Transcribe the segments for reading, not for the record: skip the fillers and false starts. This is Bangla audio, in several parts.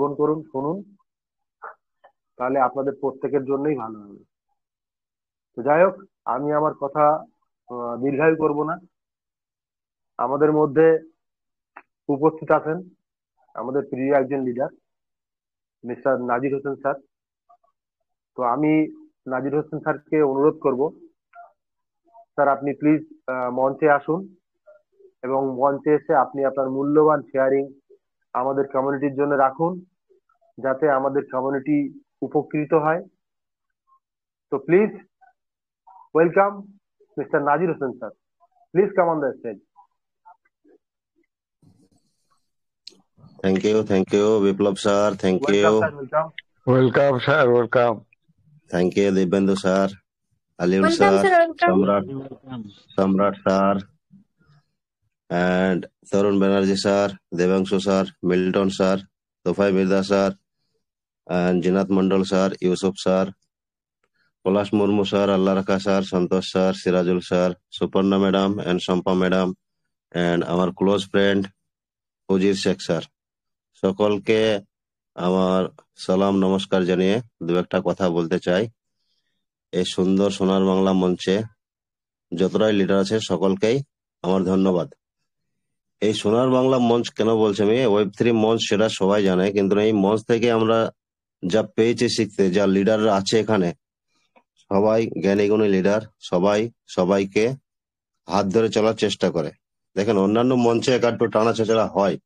শ্রবণ করুন, শুনুন, তাহলে আপনাদের প্রত্যেকের জন্যই ভালো হবে। তো যাই হোক, আমি আমার কথা দীর্ঘায়ু করব না। আমাদের মধ্যে উপস্থিত আছেন আমাদের প্রিয় একজন leader, mister Nazir Hossain sir. তো আমি নাজির হোসেন স্যারকে অনুরোধ করব, স্যার আপনি প্লিজ মঞ্চে আসুন এবং মঞ্চে এসে আপনি আপনার মূল্যবান শেয়ারিং আমাদের কমিউনিটির জন্য রাখুন, যাতে আমাদের কমিউনিটি উপকৃত হয়। তো please welcome mister Nazir Hossain sir. Please come on the stage. Thank you, Biplab sir. Thank welcome you. Sir, welcome. Welcome, sir. Welcome. Thank you, Dibendu sir, Aliul Welcome, sir, sir. Welcome. Samrat, Welcome. Samrat sir, and Tarun Banerjee sir, Devanshu sir, Milton sir, Tofai Mirza sir, and Jinath Mandal sir, Yusuf sir, Polash Murmu sir, Allah Raka sir, Santosh sir, Sirajul sir, Suparna madam, and Sampa madam, and our close friend, Fujir Sheikh sir. সকলকে আমার সালাম নমস্কার জানিয়ে দু একটা কথা বলতে চাই। এই সুন্দর সোনার বাংলা মঞ্চে যতটাই লিডার আছে সকলকেই আমার ধন্যবাদ। এই সোনার বাংলা মঞ্চ কেন বলছি আমি, ওয়েব 3 মঞ্চ সেটা সবাই জানে, কিন্তু এই মঞ্চ থেকে আমরা যা পেয়েছি শিখতে, যা লিডাররা আছে এখানে সবাই জ্ঞানী গুণী লিডার, সবাই সবাইকে হাত ধরে চলার চেষ্টা করে। দেখেন অন্যান্য মঞ্চে একটু টানা ছেঁচড়া হয়,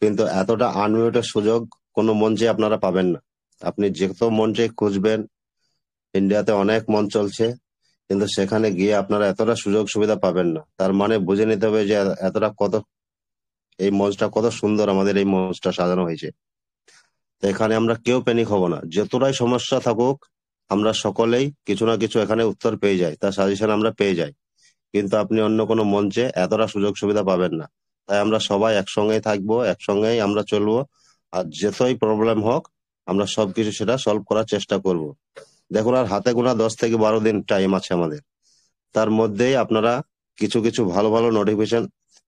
কিন্তু এতটা আনমিউটের সুযোগ কোনো মঞ্চে আপনারা পাবেন না। আপনি যেহেতু মঞ্চে খুঁজবেন, ইন্ডিয়াতে অনেক মঞ্চ চলছে, কিন্তু সেখানে গিয়ে আপনারা এতটা সুযোগ সুবিধা পাবেন না। তার মানে বুঝে নিতে হবে যে এতটা কত, এই মঞ্চটা কত সুন্দর, আমাদের এই মঞ্চটা সাজানো হয়েছে। তো এখানে আমরা কেউ প্যানিক হব না, যতটাই সমস্যা থাকুক আমরা সকলেই কিছু না কিছু এখানে উত্তর পেয়ে যাই, তার সাজেশন আমরা পেয়ে যাই। কিন্তু আপনি অন্য কোনো মঞ্চে এতটা সুযোগ সুবিধা পাবেন না। তাই আমরা সবাই একসঙ্গেই থাকবো, একসঙ্গেই আমরা চলবো, আর যতই প্রবলেম হোক আমরা সবকিছু সেটা সলভ করার চেষ্টা করব। দেখুন আর হাতে গোনা 10 থেকে 12 দিন টাইম আছে আমাদের, তার মধ্যেই আপনারা কিছু কিছু ভালো ভালো নোটিফিকেশন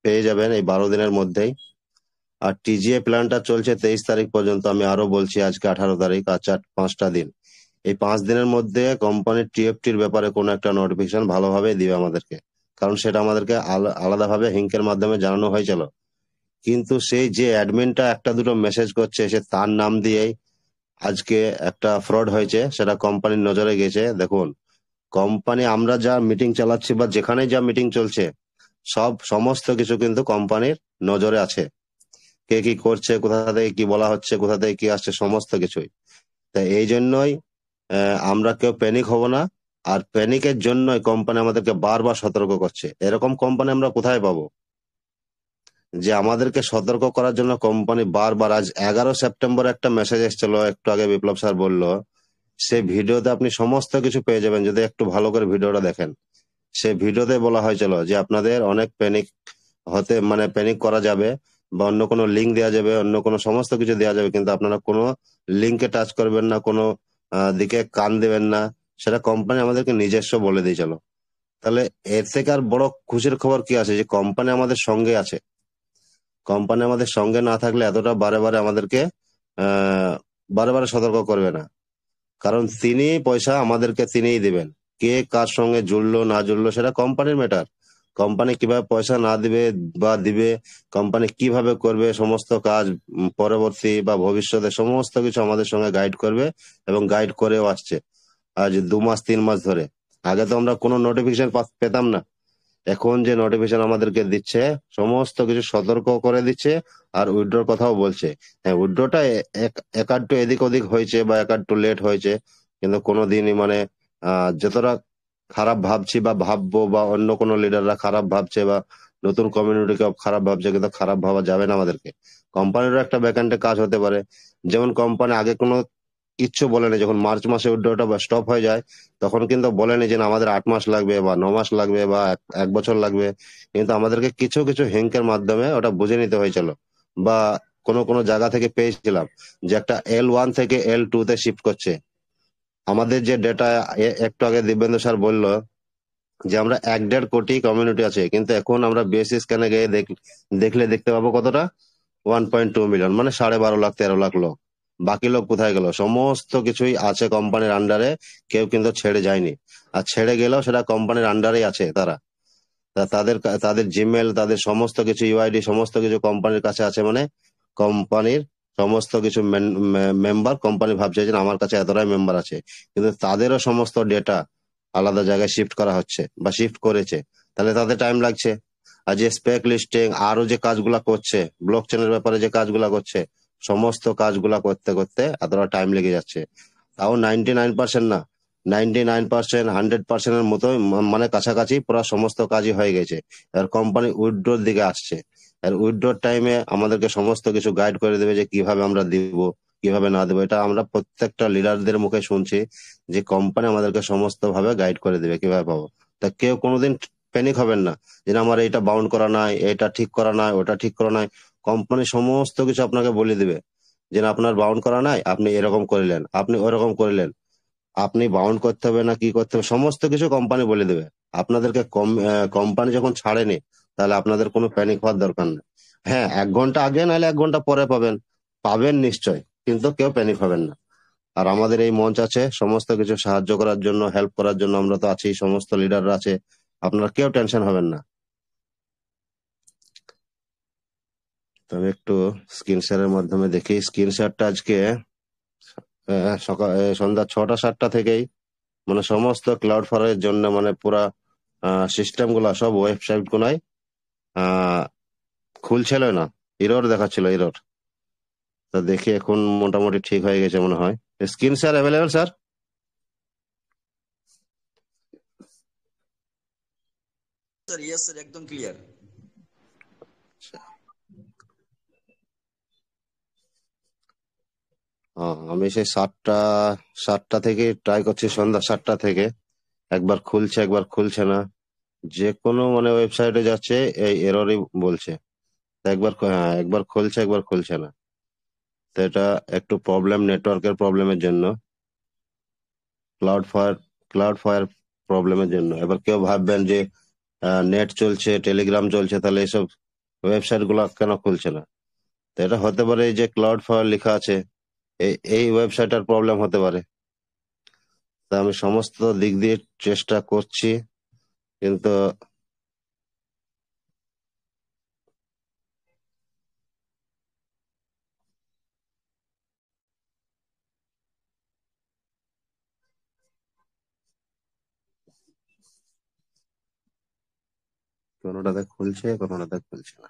পেয়ে যাবেন এই 12 দিনের মধ্যেই। আর টিজিএ প্ল্যানটা চলছে 23 তারিখ পর্যন্ত, আমি আরো বলছি আজকে 18 তারিখ, আর 5টা দিন। এই 5 দিনের মধ্যে কোম্পানির টিএফটির ব্যাপারে কোনো একটা নোটিফিকেশন ভালোভাবে দিবে আমাদেরকে, কারণ সেটা আমাদেরকে আলাদাভাবে হিঙ্কের মাধ্যমে জানানো হয়েছিল। কিন্তু সেই যে অ্যাডমিনটা একটা দুটো মেসেজ করছে, সে তার নাম দিয়েই আজকে একটা ফ্রড হয়েছে, সেটা কোম্পানির নজরে গেছে। দেখুন কোম্পানি, আমরা যা মিটিং চালাচ্ছি বা যেখানে যা মিটিং চলছে সমস্ত কিছু কিন্তু কোম্পানির নজরে আছে। কে কি করছে, কোথা থেকে কি বলা হচ্ছে, কোথা থেকে কি আসছে, সমস্ত কিছুই। তাই এই জন্যই আমরা কেউ প্যানিক হব না। আর প্যানিকের জন্যই কোম্পানি আমাদেরকে বারবার সতর্ক করছে। এরকম কোম্পানি আমরা কোথায় পাবো যে আমাদেরকে সতর্ক করার জন্য কোম্পানি বারবার। আজ 11 সেপ্টেম্বর একটা মেসেজ এসেছিল, একটু আগে বিপ্লব স্যার বললো, সেই ভিডিওতে আপনি সমস্ত কিছু পেয়ে যাবেন যদি একটু ভালো করে ভিডিওটা দেখেন। সেই ভিডিওতে বলা হয়েছিল যে আপনাদের অনেক প্যানিক হতে, মানে প্যানিক করা যাবে বা অন্য কোনো লিঙ্ক দেওয়া যাবে, অন্য কোনো সমস্ত কিছু দেওয়া যাবে, কিন্তু আপনারা কোনো লিঙ্কে টাচ করবেন না, কোনো দিকে কান দেবেন না। সেটা কোম্পানি আমাদেরকে নিজস্ব বলে দিয়েছিল। তাহলে এর থেকে আর বড় খুশির খবর কি আছে, যে কোম্পানি আমাদের সঙ্গে আছে। কোম্পানি আমাদের সঙ্গে না থাকলে এতটা বারে বারে আমাদেরকে বারে বারে সতর্ক করবে না, কারণ তিনি পয়সা আমাদেরকে তিনিই দিবেন। কে কার সঙ্গে জুড়লো না জুড়লো সেটা কোম্পানির ম্যাটার। কোম্পানি কিভাবে পয়সা না দিবে বা দিবে, কোম্পানি কিভাবে করবে সমস্ত কাজ, পরবর্তী বা ভবিষ্যতে সমস্ত কিছু আমাদের সঙ্গে গাইড করবে, এবং গাইড করেও আসছে আজ 2 মাস 3 মাস ধরে। আগে তো আমরা কোনো নোটিফিকেশন পেতাম না, এখন যে নোটিফিকেশন আমাদেরকে দিচ্ছে সমস্ত কিছু সতর্ক করে দিচ্ছে, আর উইথড্রর কথাও বলছে। হ্যাঁ, উইথড্রটা একাধটু এদিক ওদিক হয়েছে বা একাধটু লেট হয়েছে, কিন্তু কোনোদিনই মানে যতটা খারাপ ভাবছি বা ভাববো, বা অন্য কোনো লিডাররা খারাপ ভাবছে বা নতুন কমিউনিটিকে খারাপ ভাবছে, কিন্তু খারাপ ভাবা যাবে না আমাদেরকে। কোম্পানিরও একটা ব্যাকএন্ডে কাজ হতে পারে। যেমন কোম্পানি আগে কোনো কিচ্ছু বলেনি, যখন মার্চ মাসে উইথড্রটা বা স্টপ হয়ে যায় তখন কিন্তু বলেনি যে না, আমাদের 8 মাস লাগবে বা 9 মাস লাগবে বা 1 বছর লাগবে, কিন্তু আমাদেরকে কিছু কিছু হিঙ্কের মাধ্যমে ওটা বুঝে নিতে হয়েছিল। বা কোনো কোনো জায়গা থেকে পেয়েছিলাম যে একটা L1 থেকে L2 তে শিফট করছে। আমাদের যে ডেটা একটু আগে দিব্যেন্দু স্যার বললো যে আমরা 1.5 কোটি কমিউনিটি আছে, কিন্তু এখন আমরা বেসিস স্ক্যানে গিয়ে দেখলে দেখতে পাবো কতটা, 1.2 মিলিয়ন, মানে 12.5 লাখ 13 লাখ লোক। বাকি লোক কোথায় গেল? সমস্ত কিছুই আছে কোম্পানির আন্ডারে, কেউ কিন্তু ছেড়ে যায়নি। আর ছেড়ে গেলেও সেটা কোম্পানির আন্ডারেই আছে তারা। তাদের জিমেল, তাদের সমস্ত কিছু ইউআইডি, সমস্ত কিছু কোম্পানির কাছে আছে, মানে কোম্পানির সমস্ত কিছু মেম্বার, কোম্পানি ভাবছে যে আমার কাছে এতটাই মেম্বার আছে, কিন্তু তাদেরও সমস্ত ডেটা আলাদা জায়গায় শিফট করা হচ্ছে বা শিফট করেছে। তাহলে তাদের টাইম লাগছে। আর যে স্পেক লিস্টিং আরো যে কাজগুলা করছে, ব্লক চেনের ব্যাপারে যে কাজগুলা করছে, সমস্ত কাজগুলা করতে করতে এতটা টাইম লেগে যাচ্ছে। তাও 99% না, 99%, 100%-এর মতো, মানে কাছাকাছি পুরো সমস্ত কাজই হয়ে গেছে। আর কোম্পানি উইথড্রোর দিকে আসছে। আর উইথড্রোর টাইমে আমাদেরকে সমস্ত কিছু গাইড করে দেবে যে কিভাবে আমরা দিব, কিভাবে না দেবো। এটা আমরা প্রত্যেকটা লিডারদের মুখে শুনছি যে কোম্পানি আমাদেরকে সমস্ত ভাবে গাইড করে দেবে কিভাবে পাবো। তা কেউ কোনোদিন প্যানিক হবেন না যে না, আমার এটা বাউন্ড করা নাই, এটা ঠিক করা নাই, ওটা ঠিক করা নাই। কোম্পানি সমস্ত কিছু আপনাকে বলে দিবে যে না, আপনার বাউন্ড করা নাই, আপনি এরকম করলেন, আপনি ওরকম করলেন, আপনি বাউন্ড করতে হবে না কি করতে হবে, সমস্ত কিছু কোম্পানি বলে দেবে। আপনাদেরকে কোম্পানি যখন ছাড়েনি, তাহলে আপনাদের কোনো প্যানিক হওয়ার দরকার নেই। হ্যাঁ, 1 ঘন্টা আগে নাহলে 1 ঘন্টা পরে পাবেন, পাবেন নিশ্চয়, কিন্তু কেউ প্যানিক হবেন না। আর আমাদের এই মঞ্চ আছে সমস্ত কিছু সাহায্য করার জন্য, হেল্প করার জন্য, আমরা তো আছি, সমস্ত লিডাররা আছে। আপনারা কেউ টেনশন হবেন না। তো আমি একটু স্ক্রিন শেয়ারের মাধ্যমে দেখি। স্ক্রিন শেয়ারটা আজকে সকাল সন্ধ্যা 6টা 7টা থেকেই, মানে সমস্ত ক্লাউড ফ্লাওয়ারের জন্য, মানে পুরা সিস্টেম গুলা সব ওয়েবসাইট গুলাই আহ খুলছিল না, এরর দেখাচ্ছিল, এরর। তো দেখি এখন মোটামুটি ঠিক হয়ে গেছে মনে হয়। Screen share available sir? Sir, yes sir, একদম ক্লিয়ার। আমি সেই 7টা থেকে ট্রাই করছি, সন্ধ্যা 7টা থেকে। একবার খুলছে, একবার খুলছে না। যে কোনো মানে ওয়েবসাইটে যাচ্ছে, এই এররই বলছে। তো হ্যাঁ, একবার খুলছে, একবার খুলছে না। তো এটা একটু প্রবলেম, নেটওয়ার্কের প্রবলেমের জন্য, ক্লাউড ফায়ার ক্লাউড ফায়ার প্রবলেমের জন্য। এবার কেউ ভাববেন যে নেট চলছে, টেলিগ্রাম চলছে, তাহলে এইসব ওয়েবসাইট গুলো কেন খুলছে না? তো এটা হতে পারে এই যে ক্লাউড ফায়ার লেখা আছে, এই ওয়েবসাইটের প্রবলেম হতে পারে। তা আমি সমস্ত দিক দিয়ে চেষ্টা করছি, কিন্তু কোনোটাতে খুলছে, কোনোটাতে খুলছে না।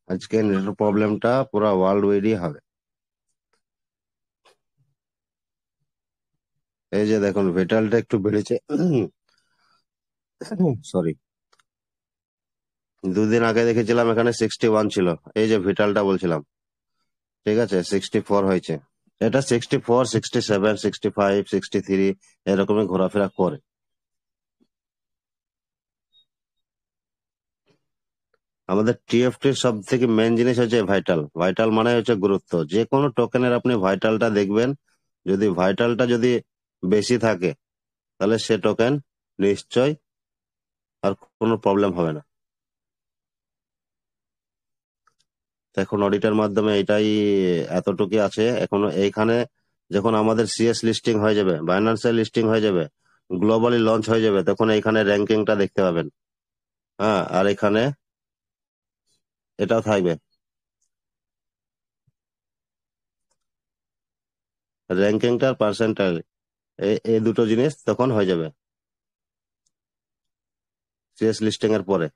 আজকে নেটের প্রবলেমটা পুরো ওয়ার্ল্ড ওয়াইডই হবে। এই যে দেখুন, ভেটালটা একটু বেড়েছে। সরি, 2 দিন আগে দেখেছিলাম এখানে 61 ছিল। এই যে ভিটালটা বলছিলাম, ঠিক আছে, 64 হয়েছে। এটা 64, 67, 65, 63 এরকমই ঘোরাফেরা করে। আমাদের টিএফটির সব থেকে মেন জিনিস হচ্ছে ভাইটাল। ভাইটাল মানে হচ্ছে গুরুত্ব। যে কোনো টোকেনের আপনি ভাইটালটা দেখবেন, যদি ভাইটালটা যদি বেশি থাকে, তাহলে সে টোকেন নিশ্চয় আর কোনো প্রবলেম হবে না। তো এখন অডিটের মাধ্যমে এটাই এতটুকু আছে এখনো। এইখানে যখন আমাদের সিএস লিস্টিং হয়ে যাবে, বাইন্যান্সের লিস্টিং হয়ে যাবে, গ্লোবালি লঞ্চ হয়ে যাবে, তখন এইখানে র্যাঙ্কিংটা দেখতে পাবেন। হ্যাঁ, আর এখানে এটাও থাকবে, র্যাঙ্কিংটার পার্সেন্টাইল, এই এই দুটো জিনিস তখন হয়ে যাবে। সিএস লিস্টিং এর পরে।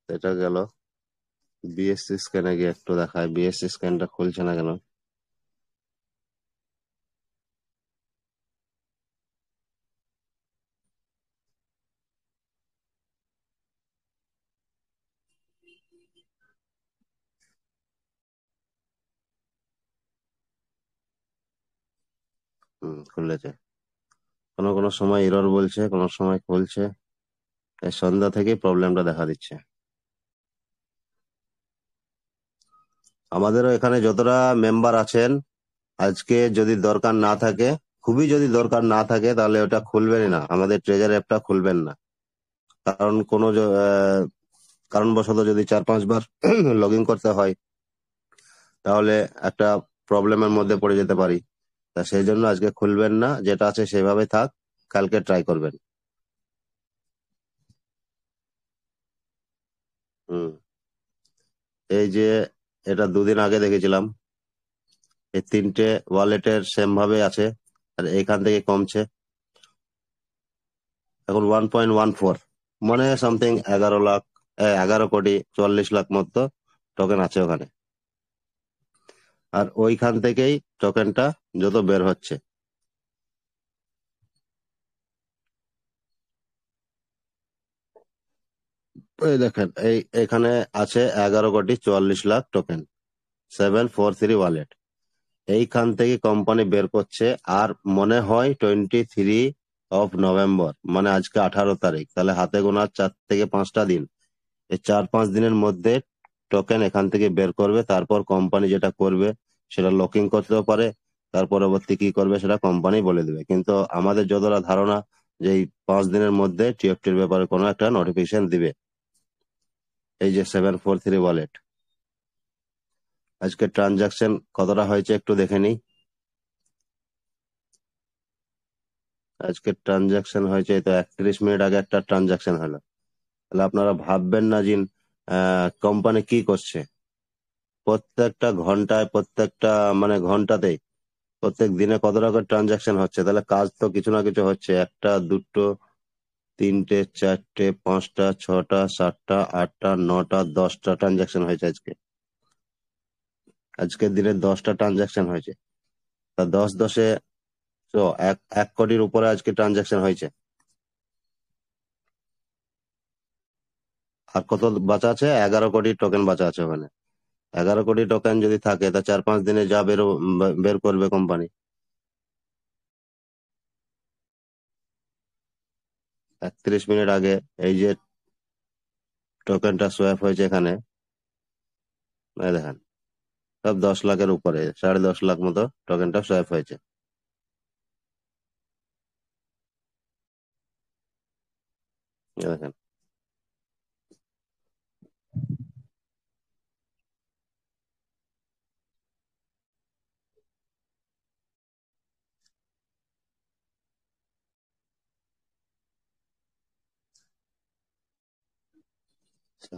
এটা গেল বিএসসি স্ক্যানে গিয়ে একটু দেখায়, বিএসসি স্ক্যানটা খুলছে না কেন। খুলেছে, কোনো কোনো সময় এরর বলছে, কোনো সময় খুলছে। এই সন্ধ্যা থেকেই প্রবলেমটা দেখা দিচ্ছে। আমাদেরও এখানে যতটা মেম্বার আছেন, আজকে যদি দরকার না থাকে, খুবই যদি দরকার না থাকে, তাহলে ওটা খুলবেনই না, আমাদের ট্রেজার অ্যাপটা খুলবেন না। কারণ কোনো কারণবশত যদি 4-5 বার লগ ইন করতে হয়, তাহলে একটা প্রবলেমের মধ্যে পড়ে যেতে পারি। তা সেই জন্য আজকে খুলবেন না, যেটা আছে সেভাবে থাক, কালকে ট্রাই করবেন। হুম এই যে এটা 2 দিন আগে দেখেছিলাম, এই 3টে ওয়ালেটের সেম ভাবে আছে, আর এখান থেকে কমছে। এখন 1.14, মানে সামথিং 11 লাখ, 11,44,00,000 মতো টোকেন আছে ওখানে। আর ওইখান থেকেই টোকেনটা যত বের হচ্ছে, এই দেখেন, এখানে আছে 11,44,00,000 টোকেন, 743 ওয়ালেট। এইখান থেকে কোম্পানি বের করছে। আর মনে হয় 23 নভেম্বর, মানে আজকে 18 তারিখ, তাহলে হাতে গোনা 4 থেকে 5টা দিন। এই 4-5 দিনের মধ্যে টোকেন এখান থেকে বের করবে। তারপর কোম্পানি যেটা করবে সেটা লকিং করতেও পারে, তার পরবর্তী কি করবে সেটা কোম্পানি বলে দেবে। কিন্তু আমাদের যতটা ধারণা, যে এই 5 দিনের মধ্যে টিএফটির ব্যাপারে কোনো একটা নোটিফিকেশন দিবে। এই যে 743 ওয়ালেট, আজকে ট্রানজাকশন কতটা হয়েছে একটু দেখে নিই। আজকে ট্রানজাকশন হয়েছে, এই তো 31 মিনিট আগে একটা ট্রানজাকশন হলো। তাহলে আপনারা ভাববেন না যে কোম্পানি কি করছে। প্রত্যেকটা ঘন্টায়, প্রত্যেকটা মানে ঘন্টাতেই, প্রত্যেক দিনে কত টাকা ট্রানজাকশন হচ্ছে। তাহলে কাজ তো কিছু না কিছু হচ্ছে। 1টা, 2টো, 3টে, 4টে, 5টা, 6টা, 7টা, 8টা, 9টা, 10টা ট্রানজাকশন হয়েছে আজকে। আজকের দিনে 10টা ট্রানজাকশন হয়েছে। তা 10-10-এ তো 1 কোটির উপরে আজকে ট্রানজাকশন হয়েছে। আর কত বাঁচা আছে? 11 কোটি টোকেন বাঁচা আছে ওখানে। 11 কোটি টোকেন যদি থাকে, তা 4-5 দিনে যা বের করবে কোম্পানি। 31 মিনিট আগে এই যে টোকেনটা সোয়াপ হয়েছে এখানে, এই দেখেন, সব 10 লাখের উপরে, 10.5 লাখ মতো টোকেনটা সোয়াপ হয়েছে। এই দেখেন,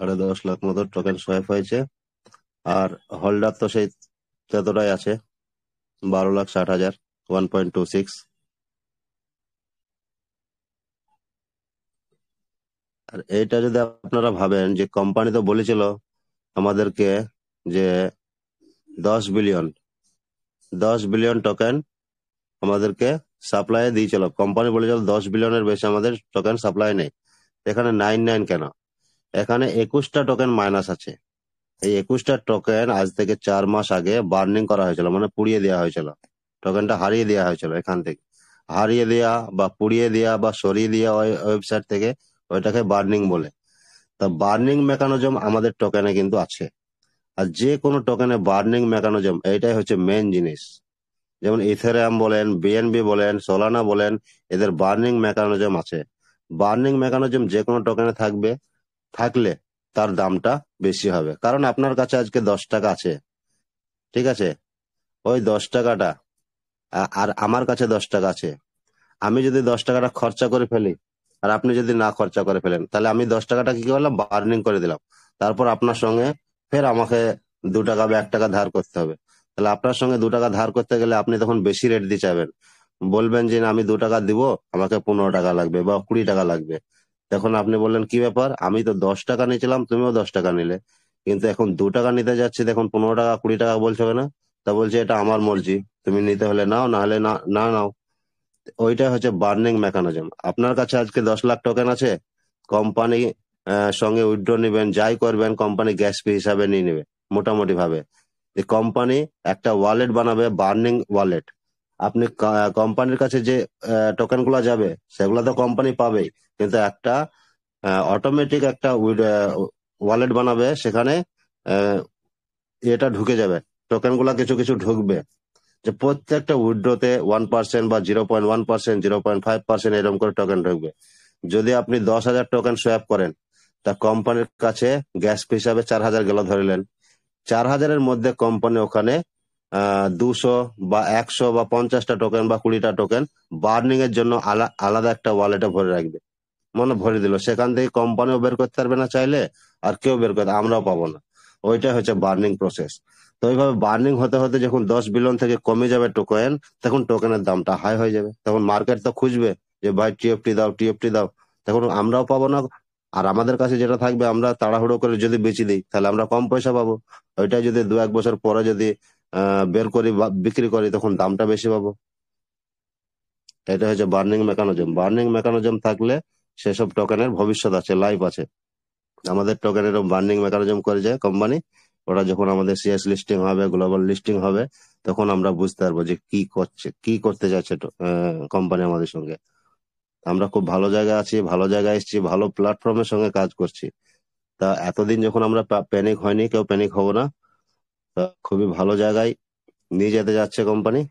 10.5 লাখ মতো টোকেন সোয়াপ হয়েছে। আর হোল্ডার তো সেই ততটাই আছে, 12,60,000, 1.26। আর এইটা যদি আপনারা ভাবেন যে কোম্পানি তো বলেছিল আমাদেরকে যে 10 বিলিয়ন, 10 বিলিয়ন টোকেন আমাদেরকে সাপ্লাই দিয়েছিল। কোম্পানি বলেছিল 10 বিলিয়নের বেশি আমাদের টোকেন সাপ্লাই নেই। এখানে 99 কেন? এখানে 21টা টোকেন মাইনাস আছে। এই 21টা টোকেন আজ থেকে 4 মাস আগে বার্নিং করা হয়েছিল, মানে পুড়িয়ে দেওয়া হয়েছিল। টোকেনটা হারিয়ে দেওয়া হয়েছিল এখান থেকে। হারিয়ে দেওয়া বা পুড়িয়ে দেওয়া বা সরিয়ে দেওয়া ওয়েবসাইট থেকে, ওইটাকে বার্নিং বলে। তা বার্নিং মেকানিজম আমাদের টোকেনে কিন্তু আছে। আর যে কোনো টোকেনে বার্নিং মেকানিজম, এইটাই হচ্ছে মেন জিনিস। যেমন ইথেরিয়াম বলেন, বিএনবি বলেন, সোলানা বলেন, এদের বার্নিং মেকানিজম আছে। বার্নিং মেকানিজম যে কোনো টোকেনে থাকলে তার দামটা বেশি হবে। কারণ আপনার কাছে আজকে 10 টাকা আছে, ঠিক আছে? ওই 10 টাকাটা, আর আমার কাছে 10 টাকা আছে। আমি যদি 10 টাকাটা খরচা করে ফেলি, আর আপনি যদি না খরচা করে ফেলেন, তাহলে আমি 10 টাকাটা কি করলাম? বার্নিং করে দিলাম। তারপর আপনার সঙ্গে ফের আমাকে 2 টাকা বা 1 টাকা ধার করতে হবে। তাহলে আপনার সঙ্গে 2 টাকা ধার করতে গেলে আপনি তখন বেশি রেট দিয়ে চাইবেন। বলবেন যে না, আমি 2 টাকা দিব, আমাকে 15 টাকা লাগবে বা 20 টাকা লাগবে। তখন আপনি বললেন কি ব্যাপার, আমি তো 10 টাকা নিয়েছিলাম, তুমিও 10 টাকা নিলে, কিন্তু এখন 2 টাকা নিতে যাচ্ছি, দেখুন 15 টাকা 20 টাকা বলছে না। তা বলছে এটা আমার মর্জি, তুমি নিতে হলে নাও, না হলে না না নাও। ওইটা হচ্ছে বার্নিং মেকানিজম। আপনার কাছে আজকে 10 লাখ টোকেন আছে, কোম্পানি সঙ্গে উইথড্র নেবেন, যাই করবেন কোম্পানি গ্যাস ফি হিসাবে নিয়ে নেবে মোটামুটি ভাবে। এই কোম্পানি একটা ওয়ালেট বানাবে, বার্নিং ওয়ালেট। আপনি কোম্পানির কাছে যে টোকেন গুলা যাবে সেগুলা তো কোম্পানি পাবেই, কিন্তু একটা অটোমেটিক একটা ওয়ালেট বানাবে, সেখানে আহ, এটা ঢুকে যাবে, টোকেন গুলা কিছু কিছু ঢুকবে, যে প্রত্যেকটা উইথড্রোতে 1% বা 0.1%, 0.5% এরকম করে টোকেন ঢুকবে। যদি আপনি 10,000 টোকেন সোয়াপ করেন, তা কোম্পানির কাছে গ্যাস ফি হিসাবে 4,000 গেল ধরিলেন। 4,000-এর মধ্যে কোম্পানি ওখানে 200 বা 100 বা 50টা টোকেন বা 20টা টোকেন বার্নিং এর জন্য আলাদা একটা ওয়ালেটে ভরে রাখবে, মানে ভরে দিল। সেখান থেকে কোম্পানিও বের করতে পারবে না চাইলে, আর কেউ বের করতে, আমরাও পাবো না। ওইটা হচ্ছে বার্নিং প্রসেস। তো এইভাবে বার্নিং হতে হতে যখন 10 বিলিয়ন থেকে কমে যাবে টোকেন, তখন টোকেনের দামটা হাই হয়ে যাবে, তখন মার্কেট তো খুঁজবে যে ভাই টিএফটি দাও, টিএফটি দাও। তখন আমরাও পাবো না, আর আমাদের কাছে যেটা থাকবে আমরা তাড়াহুড়ো করে যদি বেচে দিই তাহলে আমরা কম পয়সা পাবো। ওইটা যদি 2-1 বছর পরে যদি বের করি বা বিক্রি করি, তখন দামটা বেশি পাবো। এটা হচ্ছে বার্নিং মেকানিজম। বার্নিং মেকানিজম থাকলে সেসব টোকেনের ভবিষ্যৎ আছে, লাইফ আছে। আমাদের টোকেনের বার্নিং মেকানিজম করে যায় কোম্পানি। ওটা যখন আমাদের সিএস লিস্টিং হবে, গ্লোবাল লিস্টিং হবে, তখন আমরা বুঝতে পারবো যে কি করছে, কি করতে যাচ্ছে কোম্পানি আমাদের সঙ্গে। আমরা খুব ভালো জায়গায় আছি, ভালো জায়গায় এসেছি, ভালো প্ল্যাটফর্মের সঙ্গে কাজ করছি। তা এতদিন যখন আমরা প্যানিক হয়নি, কেউ প্যানিক হবো না। তা খুবই ভালো জায়গায় নিয়ে যেতে যাচ্ছে কোম্পানি।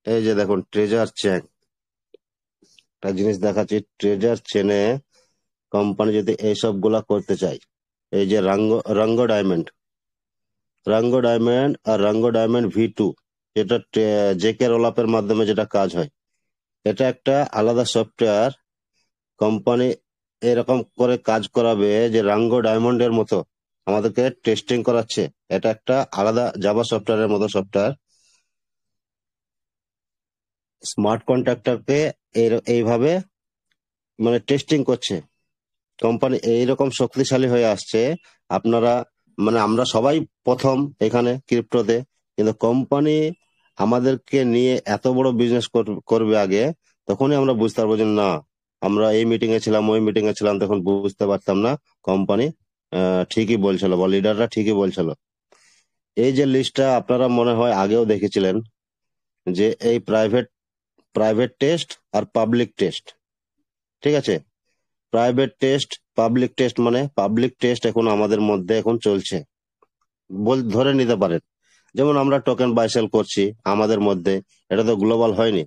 এই যে দেখুন ট্রেজার চেন, একটা জিনিস দেখাচ্ছি। ট্রেজার চেনে কোম্পানি যদি এইসব গুলা করতে চায়, এই যে রঙ্গ ডায়মন্ড, রাঙ্গো ডায়মন্ড আর রাঙ্গো ডায়মন্ড V2, যেটা জেকে রোলাপের মাধ্যমে যেটা কাজ হয়, এটা একটা আলাদা সফটওয়্যার। কোম্পানি এরকম করে কাজ করাবে যে রাঙ্গো ডায়মন্ডের মতো আমাদেরকে টেস্টিং করাচ্ছে। এটা একটা আলাদা জাভা সফটওয়্যারের মতো সফটওয়্যার। স্মার্ট কন্ট্রাক্টরকে এইভাবে মানে টেস্টিং করছে। কোম্পানি এইরকম শক্তিশালী হয়ে আসছে। আপনারা মানে আমরা সবাই প্রথম এখানে ক্রিপ্টোতে, কিন্তু কোম্পানি আমাদেরকে নিয়ে এত বড় বিজনেস করবে আগে, তখনই আমরা বুঝতে পারবো যে না, আমরা এই মিটিং এ ছিলাম, ওই মিটিং এ ছিলাম, তখন বুঝতে পারতাম না কোম্পানি ঠিকই বলছিল বা লিডাররা ঠিকই বলছিল। এই যে লিস্টটা আপনারা মনে হয় আগেও দেখেছিলেন, যে এই প্রাইভেট প্রাইভেট টেস্ট আর পাবলিক টেস্ট, ঠিক আছে? প্রাইভেট টেস্ট, পাবলিক টেস্ট, মানে পাবলিক টেস্ট এখন আমাদের মধ্যে এখন চলছে, ধরে নিতে পারেন। যেমন আমরা টোকেন বাই সেল করছি আমাদের মধ্যে, এটা তো গ্লোবাল হয়নি,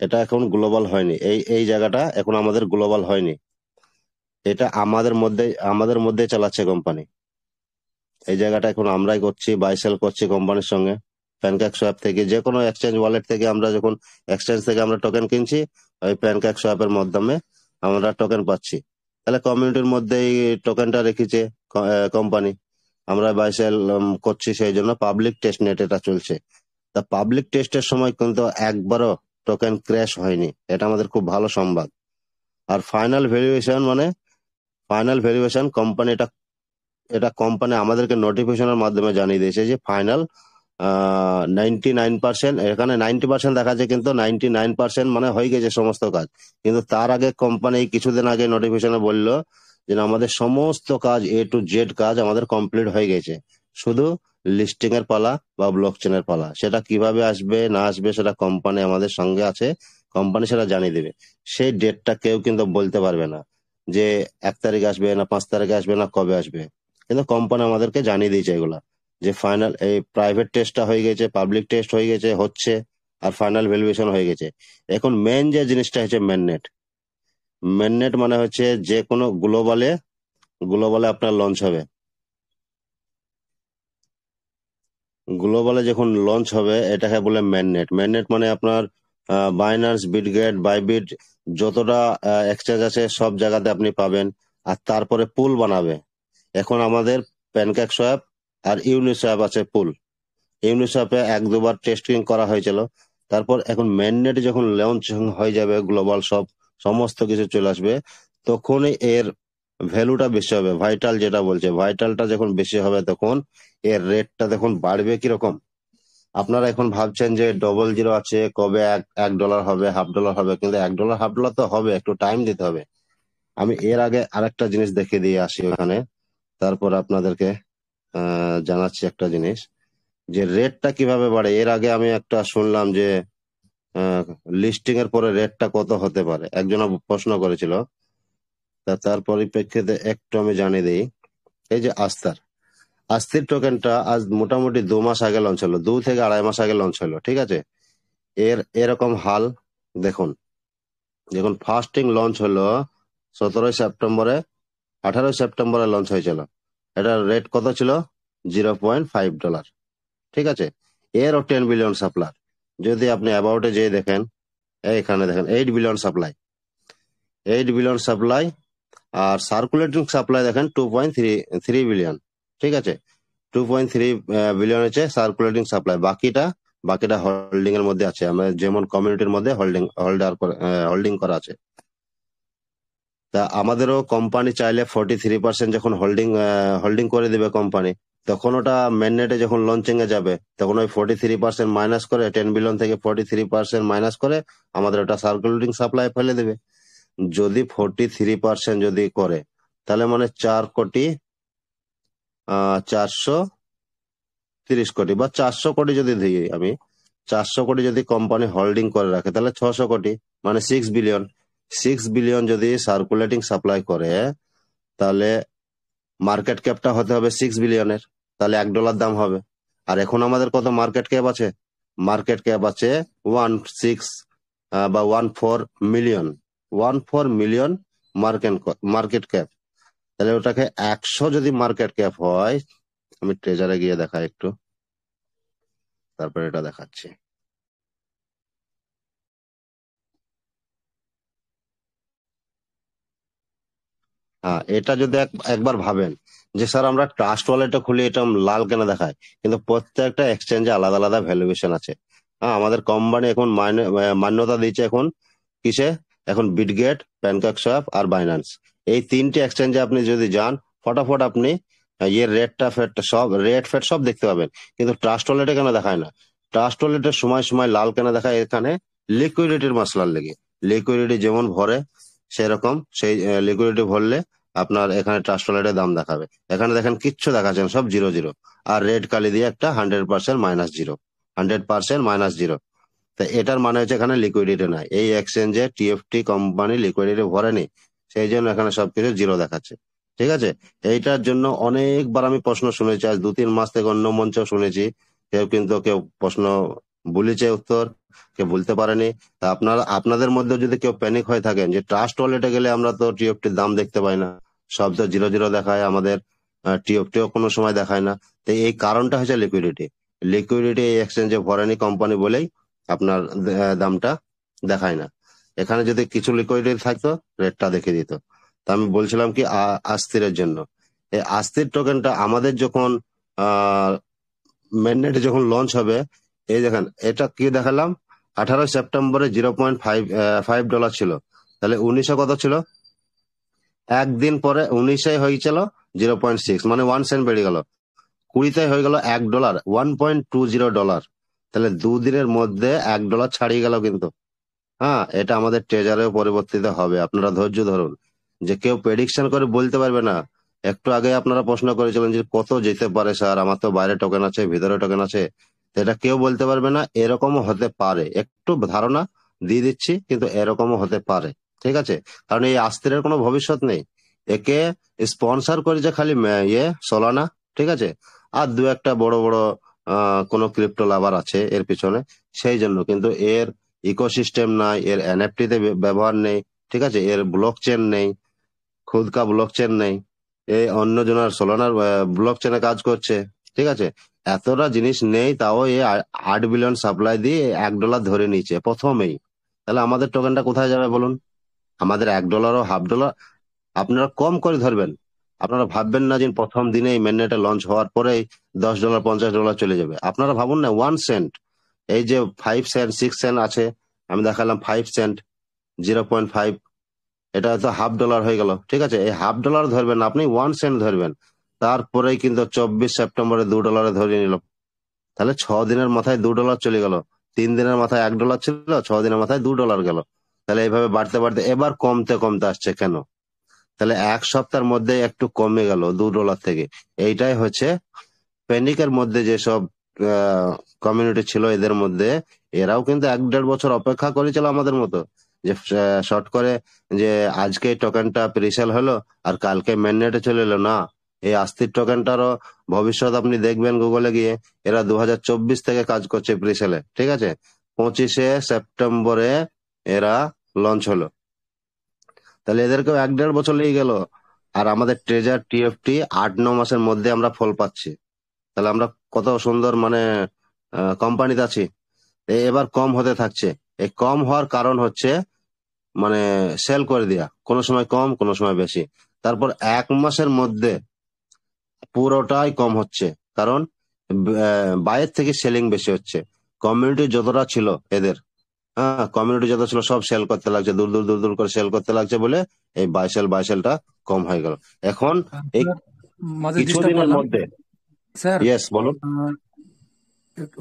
এটা এখন গ্লোবাল হয়নি, এই এই জায়গাটা এখন আমাদের গ্লোবাল হয়নি। এটা আমাদের মধ্যে চালাচ্ছে কোম্পানি। এই জায়গাটা এখন আমরাই করছি, বাই সেল করছি কোম্পানির সঙ্গে। প্যানকেক সোয়াপ থেকে, যে কোনো এক্সচেঞ্জ ওয়ালেট থেকে, আমরা যখন এক্সচেঞ্জ থেকে আমরা টোকেন কিনছি, ওই প্যানকেক সোয়াপের মাধ্যমে আমরা টোকেন পাচ্ছি। তাহলে কমিউনিটির মধ্যে এই টোকেনটা রেখেছে কোম্পানি, আমরা বাই সেল করছি, সেই জন্য পাবলিক টেস্ট নেট এটা চলছে। তা পাবলিক টেস্টের সময় কিন্তু একবারও টোকেন ক্র্যাশ হয়নি, এটা আমাদের খুব ভালো সংবাদ। আর ফাইনাল ভ্যালুয়েশন, মানে ফাইনাল ভ্যালুয়েশন কোম্পানি, এটা এটা কোম্পানি আমাদেরকে নোটিফিকেশনের মাধ্যমে জানিয়ে দিয়েছে যে ফাইনাল 99%, এখানে 90% দেখাচ্ছে, কিন্তু 99% মানে হয়ে গেছে সমস্ত কাজ। কিন্তু তার আগে কোম্পানি কিছুদিন আগে নোটিফিকেশনে বললো যে না, আমাদের সমস্ত কাজ A to Z কাজ আমাদের কমপ্লিট হয়ে গেছে, শুধু লিস্টিং এর পালা বা ব্লক চেনের পালা। সেটা কিভাবে আসবে না আসবে সেটা কোম্পানি আমাদের সঙ্গে আছে, কোম্পানি সেটা জানিয়ে দেবে। সেই ডেটটা কেউ কিন্তু বলতে পারবে না যে 1 তারিখ আসবে না 5 তারিখে আসবে না কবে আসবে, কিন্তু কোম্পানি আমাদেরকে জানিয়ে দিয়েছে এগুলা, যে ফাইনাল এই প্রাইভেট টেস্টটা হয়ে গেছে, পাবলিক টেস্ট হয়ে গেছে, হচ্ছে, আর ফাইনাল ভ্যালুয়েশন হয়ে গেছে। এখন মেন যে জিনিসটা হচ্ছে মেননেট। মেননেট মানে হচ্ছে যে কোনো গ্লোবালে, গ্লোবালে আপনার লঞ্চ হবে। গ্লোবালে যখন লঞ্চ হবে এটাকে বলে মেননেট। মেননেট মানে আপনার বাইন্যান্স, বিটগেট, বাইবিট, যতটা এক্সচেঞ্জ আছে সব জায়গাতে আপনি পাবেন। আর তারপরে পুল বানাবে। এখন আমাদের প্যানকেক সোয়াপ আর ইউনিসোয়াপ আছে পুল। ইউনিসফে এক দুবার টেস্টিং করা হয়েছিল। তারপর এখন মেননেট যখন লঞ্চ হয়ে যাবে, গ্লোবাল সমস্ত কিছু চলে আসবে, তখনই এর ভ্যালুটা বেশি হবে। ভাইটাল যেটা বলছে, ভাইটালটা যখন বেশি হবে তখন এর রেটটা দেখুন বাড়বে কিরকম। আপনারা এখন ভাবছেন যে ডবল জিরো আছে, কবে এক ডলার হবে, হাফ ডলার হবে, কিন্তু এক ডলার হাফ ডলার তো হবে, একটু টাইম দিতে হবে। আমি এর আগে আরেকটা জিনিস দেখে দিয়ে আসি ওখানে, তারপর আপনাদেরকে জানাচ্ছি একটা জিনিস যে রেটটা কিভাবে বাড়ে। এর আগে আমি একটা শুনলাম যে লিস্টিং এর পরে রেটটা কত হতে পারে, একজন প্রশ্ন করেছিল। তার পরিপ্রেক্ষিতে একটু আমি জানিয়ে দিই। এই যে আস্তির টোকেনটা আজ মোটামুটি 2 মাস আগে লঞ্চ হলো, 2 থেকে 2.5 মাস আগে লঞ্চ হলো, ঠিক আছে। এরকম হাল দেখুন, যখন ফার্স্টিং লঞ্চ হলো 17 সেপ্টেম্বরে, 18 সেপ্টেম্বরে লঞ্চ হয়েছিল, এটার রেট কত ছিল? $0.5। ঠিক আছে, এরও 10 বিলিয়ন সাপ্লাই। যদি আপনি অ্যাবাউটে যেয়ে দেখেন, এইখানে দেখেন 8 বিলিয়ন সাপ্লাই, 8 বিলিয়ন সাপ্লাই। আর সার্কুলেটিং সাপ্লাই দেখেন 2.3 বিলিয়ন। ঠিক আছে, 2.3 বিলিয়ন হচ্ছে সার্কুলেটিং সাপ্লাই। বাকিটা হোল্ডিং এর মধ্যে আছে, আমাদের যেমন কমিউনিটির মধ্যে হোল্ডিং করা আছে। তা আমাদেরও কোম্পানি চাইলে 43% যখন হোল্ডিং করে দিবে কোম্পানি, তখন ওটা মেননেটে যখন লঞ্চিং এ যাবে, তখন ওই 43% মাইনাস করে, 10 বিলিয়ন থেকে 43% মাইনাস করে আমাদের ওটা সার্কুলেটিং সাপ্লাই ফেলে দেবে। যদি 43% যদি করে, তাহলে মানে 4,430 কোটি বা 400 কোটি যদি দিই আমি, 400 কোটি যদি কোম্পানি হোল্ডিং করে রাখে, তাহলে 600 কোটি, মানে 6 বিলিয়ন। 6 বিলিয়ন যদি সার্কুলেটিং সাপ্লাই করে, তাহলে মার্কেট ক্যাপটা হতে হবে 6 বিলিয়নের, তাহলে $1 দাম হবে। আর এখন আমাদের কত মার্কেট ক্যাপ আছে? মার্কেট ক্যাপ আছে 14 মিলিয়ন, 14 মিলিয়ন মার্কেট ক্যাপ। তাহলে ওটাকে 100 যদি মার্কেট ক্যাপ হয়, আমি ট্রেজারে গিয়ে দেখাই একটু, তারপরে এটা দেখাচ্ছি। হ্যাঁ, এটা যদি একবার ভাবেন যে স্যার আমরা ট্রাস্ট ওয়ালেটে খুলি, এটা লাল কেন দেখায়, কিন্তু প্রত্যেকটা এক্সচেঞ্জে আলাদা আলাদা ভ্যালুয়েশন আছে। হ্যাঁ, আমাদের কোম্পানি এখন মান্যতা দিচ্ছে এখন কিসে? এখন বিটগেট, প্যানকেকস্ব্যাপ আর বাইন্যান্স, এই 3টে এক্সচেঞ্জে আপনি যদি যান, ফটাফট আপনি ইয়ের রেট ফেট সব দেখতে পাবেন। কিন্তু ট্রাস্ট ওয়ালেটে কেন দেখায় না? ট্রাস্ট ওয়ালেটের সময় সময় লাল কেন দেখায়? এখানে লিকুইডিটির মাসলার লেগে, লিকুইডিটি যেমন ভরে সেরকম, সেই লিকুইডিটি ভরলে আপনার এখানে ট্রাস্ট ওয়ালেটের দাম দেখাবে। এখানে দেখেন কিচ্ছু দেখাচ্ছে না, সব জিরো জিরো, আর রেড কালি দিয়ে একটা 100% মাইনাস জিরো, 100% মাইনাস জিরো। তা এটার মানে হচ্ছে এখানে লিকুইডিটি নাই, এই এক্সচেঞ্জে টিএফটি কোম্পানি লিকুইডিটি ভরেনি, সেই জন্য এখানে সবকিছু জিরো দেখাচ্ছে। ঠিক আছে, এইটার জন্য অনেকবার আমি প্রশ্ন শুনেছি, আজ 2-3 মাস থেকে অন্য মঞ্চেও শুনেছি, কেউ প্রশ্ন বলেছে উত্তর, কেউ বলতে পারেনি। তা আপনাদের মধ্যে যদি কেউ প্যানিক হয়ে থাকেন যে ট্রাস্ট ওয়ালেটে গেলে আমরা তো টিএফটির দাম দেখতে পাই না, সব তো জিরো জিরো দেখায়, আমাদের টিএফটিও কোনো সময় দেখায় না, তো এই কারণটা হচ্ছে লিকুইডিটি এই এক্সচেঞ্জে ভরেনি কোম্পানি বলেই আপনার দামটা দেখায় না। এখানে যদি কিছু লিকুইডিটি থাকতো, রেটটা দেখিয়ে দিত। তা আমি বলছিলাম কি, আস্তিরের জন্য এই আস্তির টোকেনটা আমাদের যখন মেননেটে যখন লঞ্চ হবে, এই দেখেন এটা কি দেখালাম, 18 সেপ্টেম্বরে $0.5 ছিল, তাহলে 19 কত ছিল? একদিন পরে 19 হয়েছিল 0.6, মানে 1 সেন্ট বেড়ে গেল। 20 হয়ে গেল $1, $1.20। তাহলে 2 দিনের মধ্যে $1 ছাড়িয়ে গেল কিন্তু। হ্যাঁ, এটা আমাদের ট্রেজারেও পরিবর্তিত হবে, আপনারা ধৈর্য ধরুন। যে কেউ প্রেডিকশন করে বলতে পারবে না। একটু আগে আপনারা প্রশ্ন করেছিলেন যে কত যেতে পারে স্যার, আমার তো বাইরে টোকেন আছে, ভিতরে টোকেন আছে, তো এটা কেউ বলতে পারবে না। এরকমও হতে পারে, একটু ধারণা দিয়ে দিচ্ছি, কিন্তু এরকমও হতে পারে। ঠিক আছে, কারণ এই আস্তিরের কোনো ভবিষ্যৎ নেই। একে স্পন্সর করেছে খালি সোলানা, ঠিক আছে, আর দু একটা বড় বড় কোনো ক্রিপ্টো লাভার আছে এর পিছনে, সেই জন্য। কিন্তু এর ইকোসিস্টেম নাই, এর এনএফটি তে ব্যবহার নেই, ঠিক আছে, এর ব্লক চেন নেই, খুদ কা ব্লক চেন নেই, এই অন্য জনের সোলানার ব্লক চেনে কাজ করছে। ঠিক আছে, এতটা জিনিস নেই, তাও এ 8 বিলিয়ন সাপ্লাই দিয়ে $1 ধরে নিচ্ছে প্রথমেই। তাহলে আমাদের টোকেনটা কোথায় যাবে বলুন? আমাদের $1 ও হাফ ডলার আপনারা কম করে ধরবেন, আপনারা ভাববেন না যে প্রথম দিনেই মেননেটে লঞ্চ হওয়ার পরেই $10 $50 চলে যাবে। আপনারা ভাবুন না 1 সেন্ট, এই যে 5 সেন্ট 6 সেন্ট আছে, আমি দেখালাম 5 সেন্ট, 0.5, এটা তো $0.5 হয়ে গেল। ঠিক আছে, এই $0.5 ধরবেন না, আপনি 1 সেন্ট ধরবেন। তারপরেই কিন্তু 24 সেপ্টেম্বরে $2 ধরে নিল। তাহলে 6 দিনের মাথায় $2 চলে গেল। 3 দিনের মাথায় $1 ছিল, 6 দিনের মাথায় $2 গেল। তাহলে এইভাবে বাড়তে বাড়তে এবার কমতে কমতে আসছে কেন? তাহলে 1 সপ্তাহের মধ্যে একটু কমে গেল $2 থেকে। এইটাই হচ্ছে প্যানিকের মধ্যে যেসব কমিউনিটি ছিল এদের মধ্যে, এরাও কিন্তু 1-1.5 বছর অপেক্ষা করেছিল আমাদের মতো, যে শর্ট করে যে আজকে টোকেনটা প্রিসেল হলো আর কালকে মেননেটে চলে এলো না। এই আস্তির টোকেনটারও ভবিষ্যৎ আপনি দেখবেন গুগলে গিয়ে, এরা 2024 থেকে কাজ করছে প্রিসেলে। ঠিক আছে, 25 সেপ্টেম্বরে এরা লঞ্চ হলো। তাহলে এদেরকেও 1-1.5 বছর লেগে গেল। আর আমাদের ট্রেজার টিএফটি 8-9 মাসের মধ্যে আমরা ফল পাচ্ছি। তাহলে আমরা কত সুন্দর মানে কোম্পানিতে আছি। এবার কম হতে থাকছে। এই কম হওয়ার কারণ হচ্ছে মানে সেল করে দেয়া, কোনো সময় কম কোনো সময় বেশি। তারপর 1 মাসের মধ্যে পুরোটাই কম হচ্ছে, কারণ বাইরের থেকে সেলিং বেশি হচ্ছে। কমিউনিটি যতটা ছিল এদের, হ্যাঁ কমিউনিটি যত ছিল সব সেল করতে লাগছে, দূর দূর দূর দূর করে সেল করতে লাগছে বলে এই বাইসেলটা কম হয়ে গেল। এখন এই স্যার, মাঝে ডিস্টার্ব কিছুদিনের করলাম মধ্যে, স্যার। ইয়েস বলুন।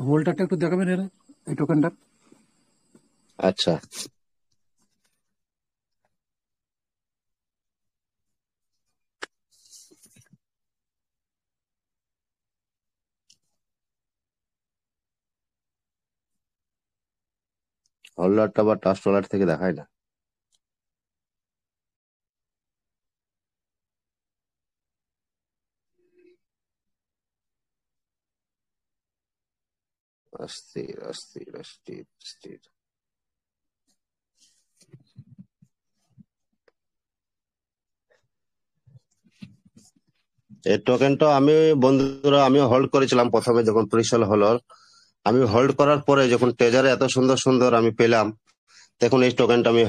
হোল্ডারটা একটু দেখাবেন এর, এই টোকেনটা। আচ্ছা, হোল্ডারটা বা টাস্ক হোল্ডার থেকে দেখায় না। অস্থির অস্থির অস্থির অস্থির। এই টোকেনটা আমি বন্ধুরা আমি হোল্ড করেছিলাম প্রথমে যখন প্রিসেল হলো। আমি হোল্ড করার পরে যখন ট্রেজারে এত সুন্দর সুন্দর আমি পেলাম, তখন এই টোকেনটা আমি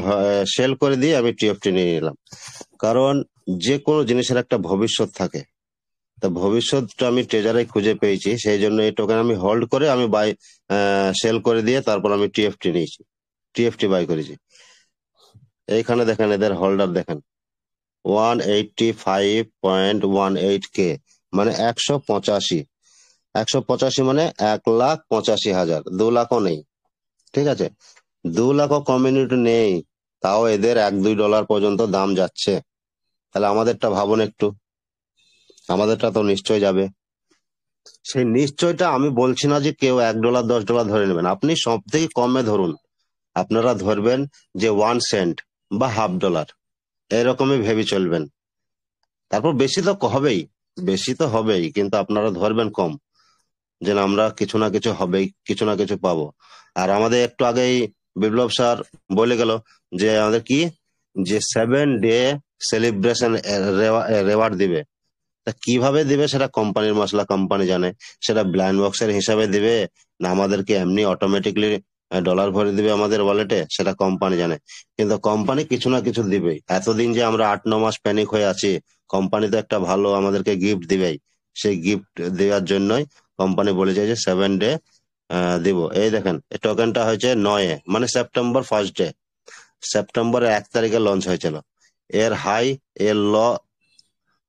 সেল করে দিয়ে আমি টিএফটি নিয়ে নিলাম। কারণ যে কোনো জিনিসের একটা ভবিষ্যৎ থাকে, তা ভবিষ্যৎটা আমি ট্রেজারে খুঁজে পেয়েছি, সেই জন্য এই টোকেন আমি হোল্ড করে আমি বাই সেল করে দিয়ে তারপর আমি টিএফটি নিয়েছি, টিএফটি বাই করেছি। এইখানে দেখেন এদের হোল্ডার দেখেন, 185.18K, মানে 185। 185 মানে 1,85,000, 2 লাখও নেই। ঠিক আছে, 2 লাখও কমিউনিটি নেই, তাও এদের $1-2 পর্যন্ত দাম যাচ্ছে। তাহলে আমাদেরটা ভাবুন একটু, আমাদেরটা তো নিশ্চয় যাবে। সেই নিশ্চয়টা আমি বলছি না যে কেউ $1 $10 ধরে নেবেন, আপনি সব থেকে কমে ধরুন। আপনারা ধরবেন যে 1 সেন্ট বা $0.5, এরকমই ভেবে চলবেন। তারপর বেশি তো হবেই, বেশি তো হবেই, কিন্তু আপনারা ধরবেন কম, যে না আমরা কিছু না কিছু হবেই, কিছু না কিছু পাবো। আর আমাদের একটু আগেই বিপ্লব স্যার বলে গেল যে আমাদের কি, যে 7 ডে সেলিব্রেশন রেওয়ার্ড দিবে। তা কিভাবে দিবে সেটা কোম্পানির মশলা, কোম্পানি জানে। সেটা ব্লাইন্ড বক্সের হিসাবে দিবে না আমাদেরকে এমনি অটোমেটিকলি ডলার ভরে দিবে আমাদের ওয়ালেটে, সেটা কোম্পানি জানে। কিন্তু কোম্পানি কিছু না কিছু দিবেই। এতদিন যে আমরা 8-9 মাস প্যানিক হয়ে আছি, কোম্পানি তো একটা ভালো আমাদেরকে গিফট দিবেই। সেই গিফট দেওয়ার জন্যই কোম্পানি বলেছে যে 7 ডে দিব। এই দেখেন এই টোকেনটা হয়েছে 9-এ, মানে সেপ্টেম্বর 1st ডে, সেপ্টেম্বরের 1 তারিখে লঞ্চ হয়েছিল। এর হাই, এর ল,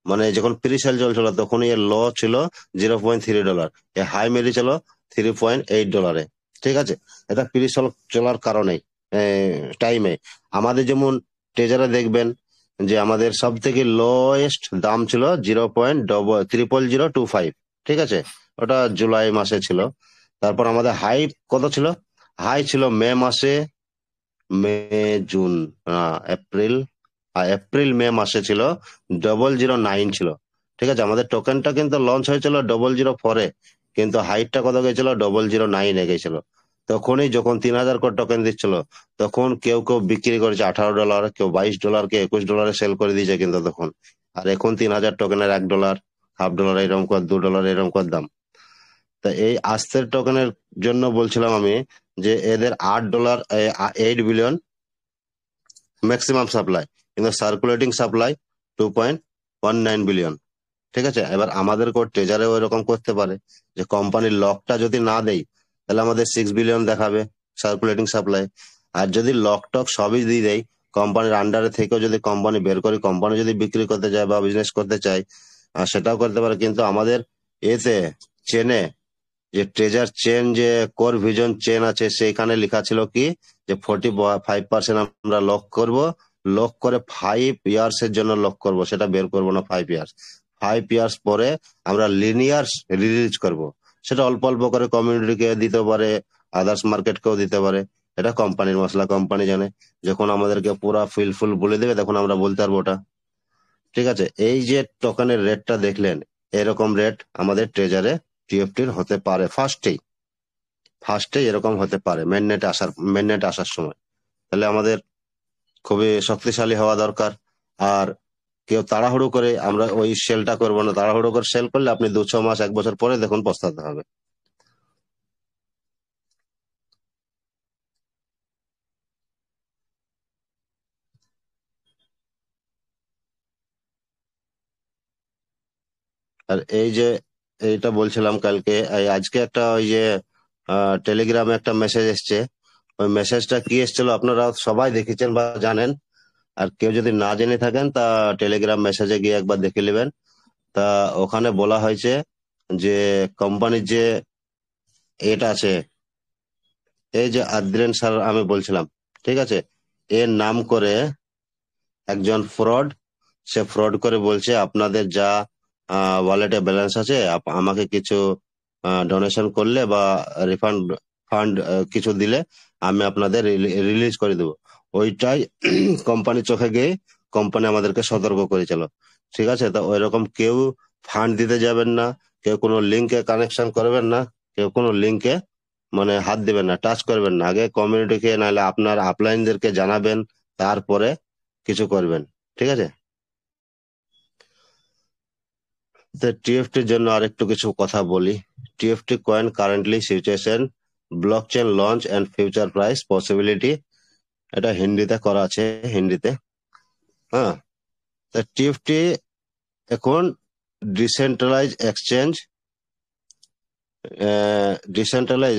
মানে যখন প্রি সেল চলছিল তখনই এর ল ছিল $0.3, এর হাই মেরেছিল $3.8। ঠিক আছে, এটা প্রি সেল চলার কারণে টাইমে আমাদের যেমন ট্রেজারে দেখবেন যে আমাদের সব থেকে লোয়েস্ট দাম ছিল 0.00025। ঠিক আছে, ওটা জুলাই মাসে ছিল। তারপর আমাদের হাই কত ছিল? হাই ছিল মে মাসে, মে, জুন, এপ্রিল, এপ্রিল মে মাসে ছিল 009 ছিল। ঠিক আছে, আমাদের টোকেনটা কিন্তু লঞ্চ হয়েছিল 004-এ, কিন্তু হাইটটা কত গেছিল? 009-এ গেছিল। তখনই যখন 3,000 কোটি টোকেন দিচ্ছিল, তখন কেউ কেউ বিক্রি করেছে $18, কেউ $22, কেউ $21 সেল করে দিয়েছে কিন্তু তখন। আর এখন 3,000 টোকেনের $1, $0.5 এরকম করে, $2 এরকম করে দাম। তা এই আস্তের টোকেনের জন্য বলছিলাম আমি যে এদের $8, 8 বিলিয়ন ম্যাক্সিমাম সাপ্লাই, কিন্তু সার্কুলেটিং সাপ্লাই 2.1 19 বিলিয়ন। ঠিক আছে, এবার আমাদেরকেও ট্রেজারে ওই রকম করতে পারে যে কোম্পানির লকটা যদি না দেই তাহলে আমাদের 6 বিলিয়ন দেখাবে সার্কুলেটিং সাপ্লাই। আর যদি লক টক সবই দিয়ে দেয়, কোম্পানির আন্ডারে থেকেও যদি কোম্পানি বের করে কোম্পানি যদি বিক্রি করতে চায় বা বিজনেস করতে চায়, সেটাও করতে পারে। কিন্তু আমাদের এতে চেনে যে ট্রেজার চেন যে কোর ভিজন চেন আছে, সেইখানে লেখা ছিল কি যে 45% আমরা লক করব, লক করে 5 ইয়ার্স এর জন্য লক করব, সেটা বের করব না 5 ইয়ার্স। 5 ইয়ার্স পরে আমরা লিনিয়ার রিলিজ করব, সেটা অল্প অল্প করে কমিউনিটিকে দিতে পারে, আদার্স মার্কেটকেও দিতে পারে। এটা কোম্পানির মশলা, কোম্পানি জানে। যখন আমাদেরকে পুরা ফুল বলে দেবে তখন আমরা বলতে পারবো ওটা। ঠিক আছে, এই যে টোকেনের রেটটা দেখলেন, এরকম রেট আমাদের ট্রেজারে টিএফটির হতে পারে ফার্স্টে এরকম হতে পারে মেননেটে আসার সময়। তাহলে আমাদের খুবই শক্তিশালী হওয়া দরকার। আর কেউ তাড়াহুড়ো করে আমরা ওই সেলটা করবো না। তাড়াহুড়ো করে সেল করলে আপনি 2-6 মাস 1 বছর পরে দেখুন পস্তাতে হবে। আর এই যে এইটা বলছিলাম কালকে, আজকে একটা ওই যে টেলিগ্রামে একটা মেসেজ এসছে। ওই মেসেজটা কি এসেছিল আপনারা সবাই দেখেছেন বা জানেন। আর কেউ যদি না জেনে থাকেন তা টেলিগ্রাম মেসেজে গিয়ে একবার দেখে নেবেন। তা ওখানে বলা হয়েছে যে কোম্পানির যে এটা আছে, এই যে আদ্রেন স্যার আমি বলছিলাম, ঠিক আছে, এর নাম করে একজন সে ফ্রড করে বলছে আপনাদের যা ওয়ালেটে ব্যালেন্স আছে আমাকে কিছু ডোনেশন করলে বা রিফান্ড ফান্ড কিছু দিলে আমি আপনাদের রিলিজ করে দেবো। ওইটাই কোম্পানি চোখে গিয়ে কোম্পানি আমাদেরকে সতর্ক করেছিল। ঠিক আছে, তো ওইরকম কেউ ফান্ড দিতে যাবেন না, কেউ কোনো লিঙ্কে কানেকশন করবেন না, কেউ কোনো লিঙ্কে মানে হাত দিবেন না, টাচ করবেন না। আগে কমিউনিটিকে নাহলে আপনার আপলাইনদেরকে জানাবেন, তারপরে কিছু করবেন। ঠিক আছে, তো টিএফটির জন্য আরেকটু কিছু কথা বলি। TFT coin currently situation, blockchain launch and future price possibility, এটা হিন্দিতে করা আছে, হিন্দিতে। হ্যাঁ, তো টিএফটি এখন ডিসেंट्रलाइज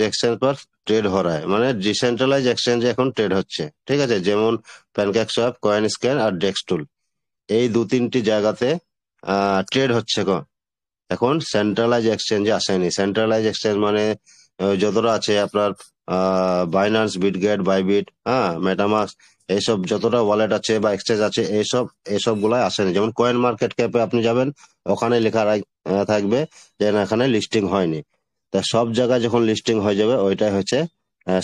एक्सचेंज पर ट्रेड हो रहा है, মানে ডিসেন্ট্রালাইজ এক্সচেঞ্জে এখন ট্রেড হচ্ছে। ঠিক আছে, যেমন প্যানকেক সোয়াপ, কয়েন স্ক্যান আর ডেক্সটুল, এই 2-3টি জায়গাতে ট্রেড হচ্ছে এখন সেন্ট্রালাইজ এক্সচেঞ্জে আসেনি। সেন্ট্রালাইজ এক্সচেঞ্জ মানে যতটা আছে আপনার বাইন্যান্স, বিটগেট, বাইবিট, হ্যাঁ, মেটামাস্ক, এইসব যতটা ওয়ালেট আছে বা এক্সচেঞ্জ আছে এইসব গুলাই আসেনি। যেমন কয়েন মার্কেট ক্যাপে আপনি যাবেন, ওখানে লেখা থাকবে যে না, এখানে লিস্টিং হয়নি। তা সব জায়গায় যখন লিস্টিং হয়ে যাবে ওইটাই হচ্ছে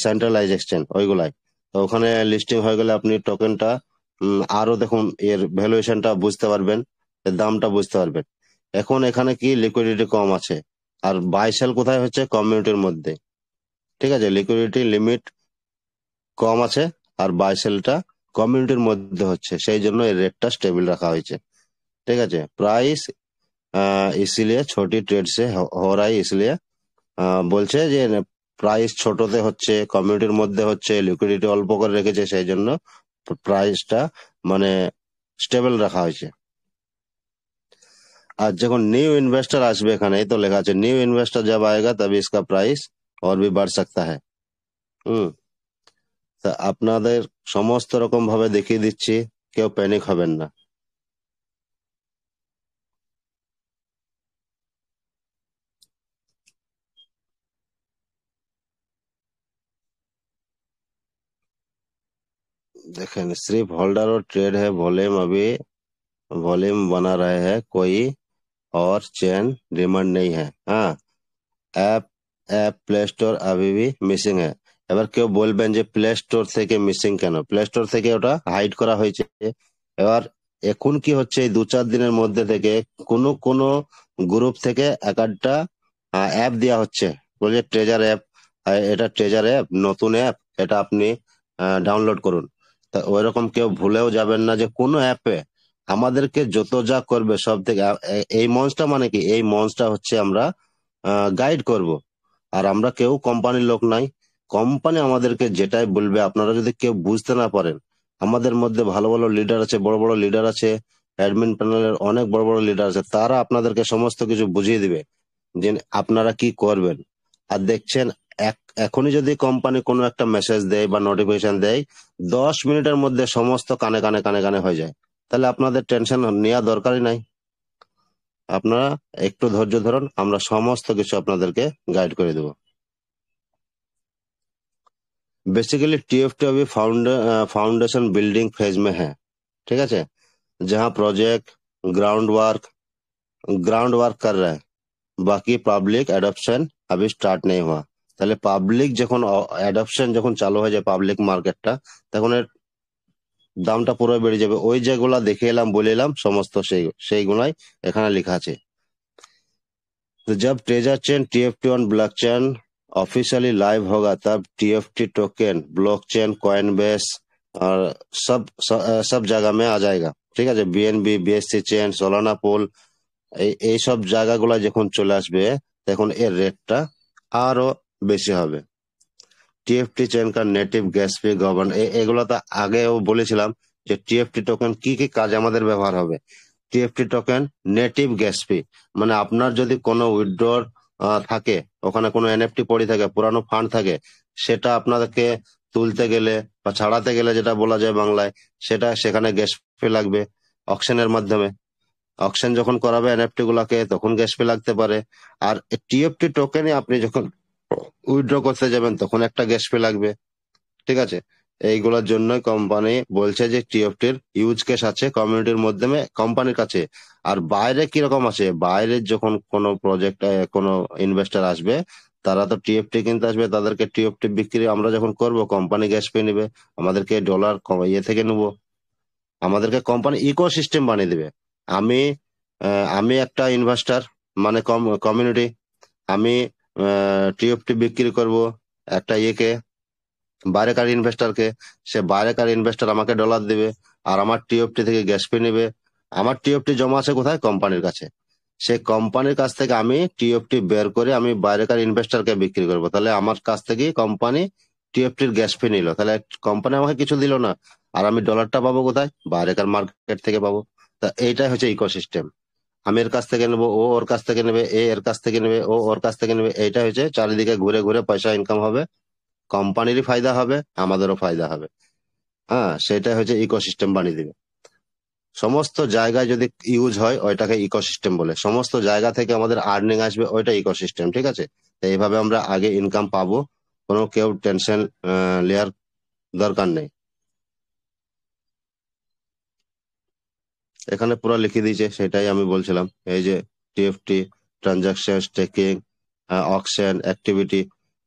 সেন্ট্রালাইজ এক্সচেঞ্জ, ওইগুলাই। তো ওখানে লিস্টিং হয়ে গেলে আপনি টোকেনটা আরো দেখুন এর ভ্যালুয়েশনটা বুঝতে পারবেন, এর দামটা বুঝতে পারবেন। এখন এখানে কি লিকুইডিটি কম আছে, আর বাই সেল কোথায় হচ্ছে, কমিউনিটির মধ্যে। ঠিক আছে, লিকুইডিটি লিমিট কম আছে আর বাই সেলটা কমিউনিটির মধ্যে হচ্ছে, সেই জন্য এর রেটটা স্টেবল রাখা হয়েছে। ঠিক আছে, প্রাইস इसीलिए छोटी ट्रेड से हो रहा है, इसलिए বলছে যে প্রাইস ছোটতে হচ্ছে, কমিউনিটির মধ্যে হচ্ছে, লিকুইডিটি অল্প করে রেখেছে, সেই জন্য প্রাইসটা মানে স্টেবল রাখা হয়েছে। আর যখন নিউ ইনভেস্टर আসবে, এখানে এই তো লেখা আছে নিউ इन्वेस्टर जब आएगा तभी इसका प्राइस और भी बढ़ सकता है। হুম, তা আপনাদের সমস্ত রকম ভাবে দেখিয়ে দিচ্ছি, কেউ প্যানিক হবেন না। देखें, सिर्फ होल्डर और ट्रेड है, वॉल्यूम अभी वॉल्यूम बना रहे हैं, कोई और चेन डिमांड नहीं है। हाँ, অ্যাপ অ্যাপ প্লে স্টোর আবিবি মিসিং है। এবার কেউ বলবেন যে প্লে স্টোর থেকে মিসিং কেন, প্লে স্টোর থেকে ওটা হাইড করা হয়েছে। এবার এখন কি হচ্ছে, এই 2-4 দিনের মধ্যে থেকে কোনো কোনো গ্রুপ থেকে এক একটা অ্যাপ দেওয়া হচ্ছে, বলছে ট্রেজার অ্যাপ, এটা ট্রেজার অ্যাপ, নতুন অ্যাপ, এটা আপনি ডাউনলোড করুন। তা ওইরকম কেউ ভুলেও যাবেন না যে কোনো অ্যাপে আমাদেরকে যত যা করবে সব থেকে এই মঞ্চটা মানে কি, এই মঞ্চটা হচ্ছে আমরা গাইড করব। আর আমরা কেউ কোম্পানির লোক নাই, কোম্পানি আমাদেরকে যেটাই বলবে, আপনারা যদি কেউ বুঝতে না পারেন, আমাদের মধ্যে ভালো ভালো লিডার আছে, বড় বড় লিডার আছে, অ্যাডমিন প্যানেলের অনেক বড় বড় লিডার আছে, তারা আপনাদেরকে সমস্ত কিছু বুঝিয়ে দিবে যে আপনারা কি করবেন। আর দেখছেন, এখনই যদি কোম্পানি কোনো একটা মেসেজ দেয় বা নোটিফিকেশন দেয়, 10 মিনিটের মধ্যে সমস্ত কানে কানে কানে কানে হয়ে যায়। তাহলে আপনাদের টেনশন নেওয়া দরকারই নাই। আপনারা একটু ধৈর্য ধরুন, আমরা সমস্ত কিছু আপনাদেরকে गाइड করে দেবো। बेसिकली टीएफटी अभी फाउंडेशन बिल्डिंग फेज में है, ठीक है, जहां प्रोजेक्ट ग्राउंड वर्क कर रहा है, বাকি পাবলিক অ্যাডপশন अभी স্টার্ট নেই হওয়া। তাহলে পাবলিক যখন অ্যাডপশন যখন চালু হয়ে যায় পাবলিক মার্কেটটা, তখন এর দামটা পুরো বেড়ে যাবে। ওই যেগুলা দেখে এলাম বলে এলাম সমস্ত সেইগুলাই এখানে লেখা আছে। तो जब treasure chain TFT on blockchain officially live होगा, तब टीएफटी टोकन ब्लॉकचेन कॉइनबेस और सब जगह में आ जाएगा, ঠিক আছে। বিএনবি, বিএসসি চেন, সোলানা পোল, এই সব জায়গাগুলো যখন চলে আসবে তখন এর রেটটা আরো বেশি হবে। টিএফটি চেন কা নেটিভ গ্যাস ফি গভর্ন, এগুলো তো আগেও বলেছিলাম যে টিএফটি টোকেন কি কি কাজে আমাদের ব্যবহার হবে। টিএফটি টোকেন নেটিভ গ্যাস ফি, মানে আপনার যদি কোনো উইথড্রর থাকে, ওখানে কোনো এনএফটি পড়ে থাকে, পুরানো ফান্ড থাকে, সেটা আপনাদেরকে তুলতে গেলে বা ছাড়াতে গেলে, যেটা বলা যায় বাংলায়, সেটা সেখানে গ্যাস ফি লাগবে অকশনের মাধ্যমে। অকশন যখন করাবে এনএফটি গুলাকে, তখন গ্যাস ফি লাগতে পারে। আর টিএফটি টোকেনে আপনি যখন উইথড্র করতে যাবেন তখন একটা গ্যাস ফি লাগবে, ঠিক আছে। এইগুলোর জন্যই কোম্পানি বলছে যে টিএফটির ইউজ কেস আছে কমিউনিটির মাধ্যমে কোম্পানির কাছে। আর বাইরে কিরকম আছে, বাইরে যখন কোনো প্রজেক্ট কোনো ইনভেস্টর আসবে, তারা তো টিএফটি কিনতে আসবে, তাদেরকে টিএফটি বিক্রি আমরা যখন করব, কোম্পানি গ্যাস ফি নেবে, আমাদেরকে ডলার ইয়ে থেকে নেবো, আমাদেরকে কোম্পানি ইকোসিস্টেম বানিয়ে দিবে। আমি আমি একটা ইনভেস্টর, মানে কমিউনিটি, আমি টিএফটি বিক্রি করব একটা ইয়েকে, বাইরেকার ইনভেস্টরকে। সে বাইরেকার ইনভেস্টর আমাকে ডলার দিবে, আর আমার টিএফটি থেকে গ্যাস ফি নেবে। আমার টিএফটি জমা আছে কোথায়? কোম্পানির কাছে। সেই কোম্পানির কাছ থেকে আমি টিএফটি বের করে আমি বাইরেকার ইনভেস্টরকে বিক্রি করব। তাহলে আমার কাছ থেকে কোম্পানি টিএফটির গ্যাস ফি নিল, তাহলে কোম্পানি আমাকে কিছু দিল না। আর আমি ডলারটা পাবো কোথায়? বাইরেকার মার্কেট থেকে পাবো। তা এইটাই হচ্ছে ইকোসিস্টেম। আমি এর কাছ থেকে নেবো, ও ওর কাছ থেকে নেবে, এর কাছ থেকে নেবে, ও ওর কাছ থেকে নেবে। এইটা হচ্ছে চারিদিকে ঘুরে ঘুরে পয়সা ইনকাম হবে, কোম্পানিরই ফায়দা হবে, আমাদেরও ফায়দা হবে। হ্যাঁ, সেটাই হচ্ছে ইকোসিস্টেম বানিয়ে দিবে। সমস্ত জায়গায় যদি ইউজ হয় ওইটাকে ইকোসিস্টেম বলে, সমস্ত জায়গা থেকে আমাদের আর্নিং আসবে, ওইটা ইকোসিস্টেম, ঠিক আছে। তো এইভাবে আমরা আগে ইনকাম পাবো, কোনো কেউ টেনশন নেওয়ার দরকার নেই। এখানে পুরো লিখে দিয়েছে, সেটাই আমি বলছিলাম। এই যে TFT, transaction, staking, auction, activity,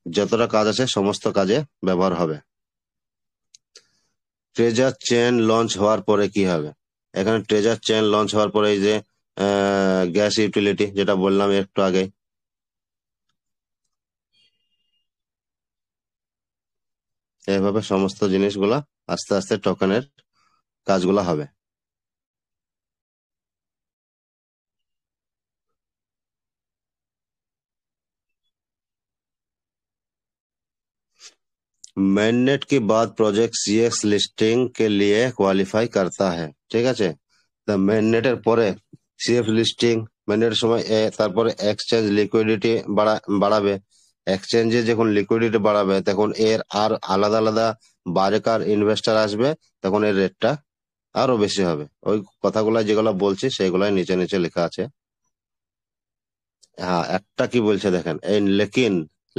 যতটা কাজ আছে সমস্ত কাজে ব্যবহার হবে। ট্রেজার চেন লঞ্চ হওয়ার পরে কি হবে? এখানে ট্রেজার চেন লঞ্চ হওয়ার পরে এই যে গ্যাস ইউটিলিটি, যেটা বললাম একটু আগে, এইভাবে সমস্ত জিনিসগুলা আস্তে আস্তে টোকেনের কাজগুলা হবে। मेननेट के बाद प्रोजेक्ट सीएक्स लिस्टिंग के लिए क्वालिफाई करता है, ঠিক আছে। তা মেননেটের পরে সিএফ লিস্টিং, মেননেটের সময় তারপরে এক্সচেঞ্জ লিকুইডিটি বাড়াবে। এক্সচেঞ্জে যখন লিকুইডিটি বাড়াবে তখন এর আর আলাদা আলাদা বাইরেকার ইনভেস্টর আসবে, তখন এর রেটটা আরো বেশি হবে। ওই কথাগুলো যেগুলো বলছি সেগুলাই নিচে নিচে লেখা আছে। हाँ, একটা কি বলছে দেখেন, এই লেকিন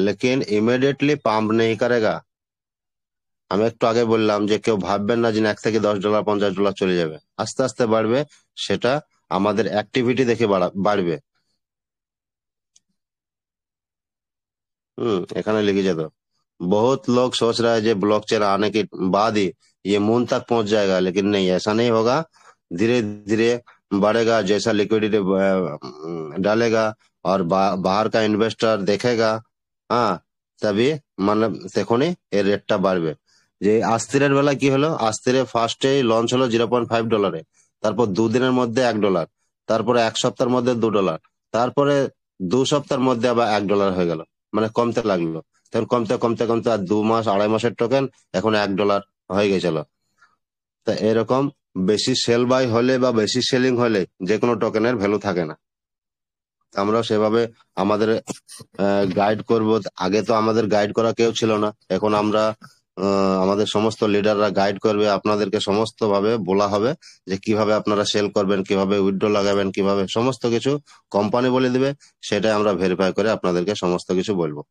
লেকিন ইমিডিয়েটলি পাম্প নেই করেগা। আমি একটু আগে বললাম যে কেউ ভাববেন না যে $1 থেকে $10, $50 চলে যাবে, আস্তে আস্তে বাড়বে। সেটা আমাদের অ্যাক্টিভিটি দেখে বাড়বে। এখানে লিখে যেত, बहुत लोग सोच रहा है जो ब्लॉकचेन आने के बाद ही ये मून तक पहुंच जाएगा, लेकिन नहीं, ऐसा नहीं होगा। धीरे धीरे बढ़ेगा, जैसा लिक्विडिटी डालेगा और बाहर का इन्वेस्टर देखेगा। हाँ, तभी मतलब তখনই এর রেটটা বাড়বে। যে আস্তিরের বেলা কি হলো, আস্তিরে ফার্স্টে লঞ্চ হলো $0.5, তারপর 2 দিনের মধ্যে $1, তারপরে 1 সপ্তাহের মধ্যে $2, তারপরে 2 সপ্তাহের মধ্যে আবার $1 হয়ে গেল, মানে কমতে লাগলো। তখন কমতে কমতে কমতে আর 2 মাস 2.5 মাসের টোকেন এখন $1 হয়ে গেছিল। তা এরকম বেশি সেল বাই হলে বা বেশি সেলিং হলে যে কোনো টোকেনের ভ্যালু থাকে না। আমরা সেভাবে আমাদের গাইড করব। আগে তো আমাদের গাইড করা কেউ ছিল না, এখন আমরা আমাদের সমস্ত লিডাররা গাইড করবে, আপনাদেরকে সমস্ত ভাবে বলা হবে যে কিভাবে আপনারা সেল করবেন, কিভাবে উইথড্র লাগাবেন, কিভাবে সমস্ত কিছু কোম্পানি বলে দিবে। সেটাই আমরা ভেরিফাই করে আপনাদেরকে সমস্ত কিছু বলবো।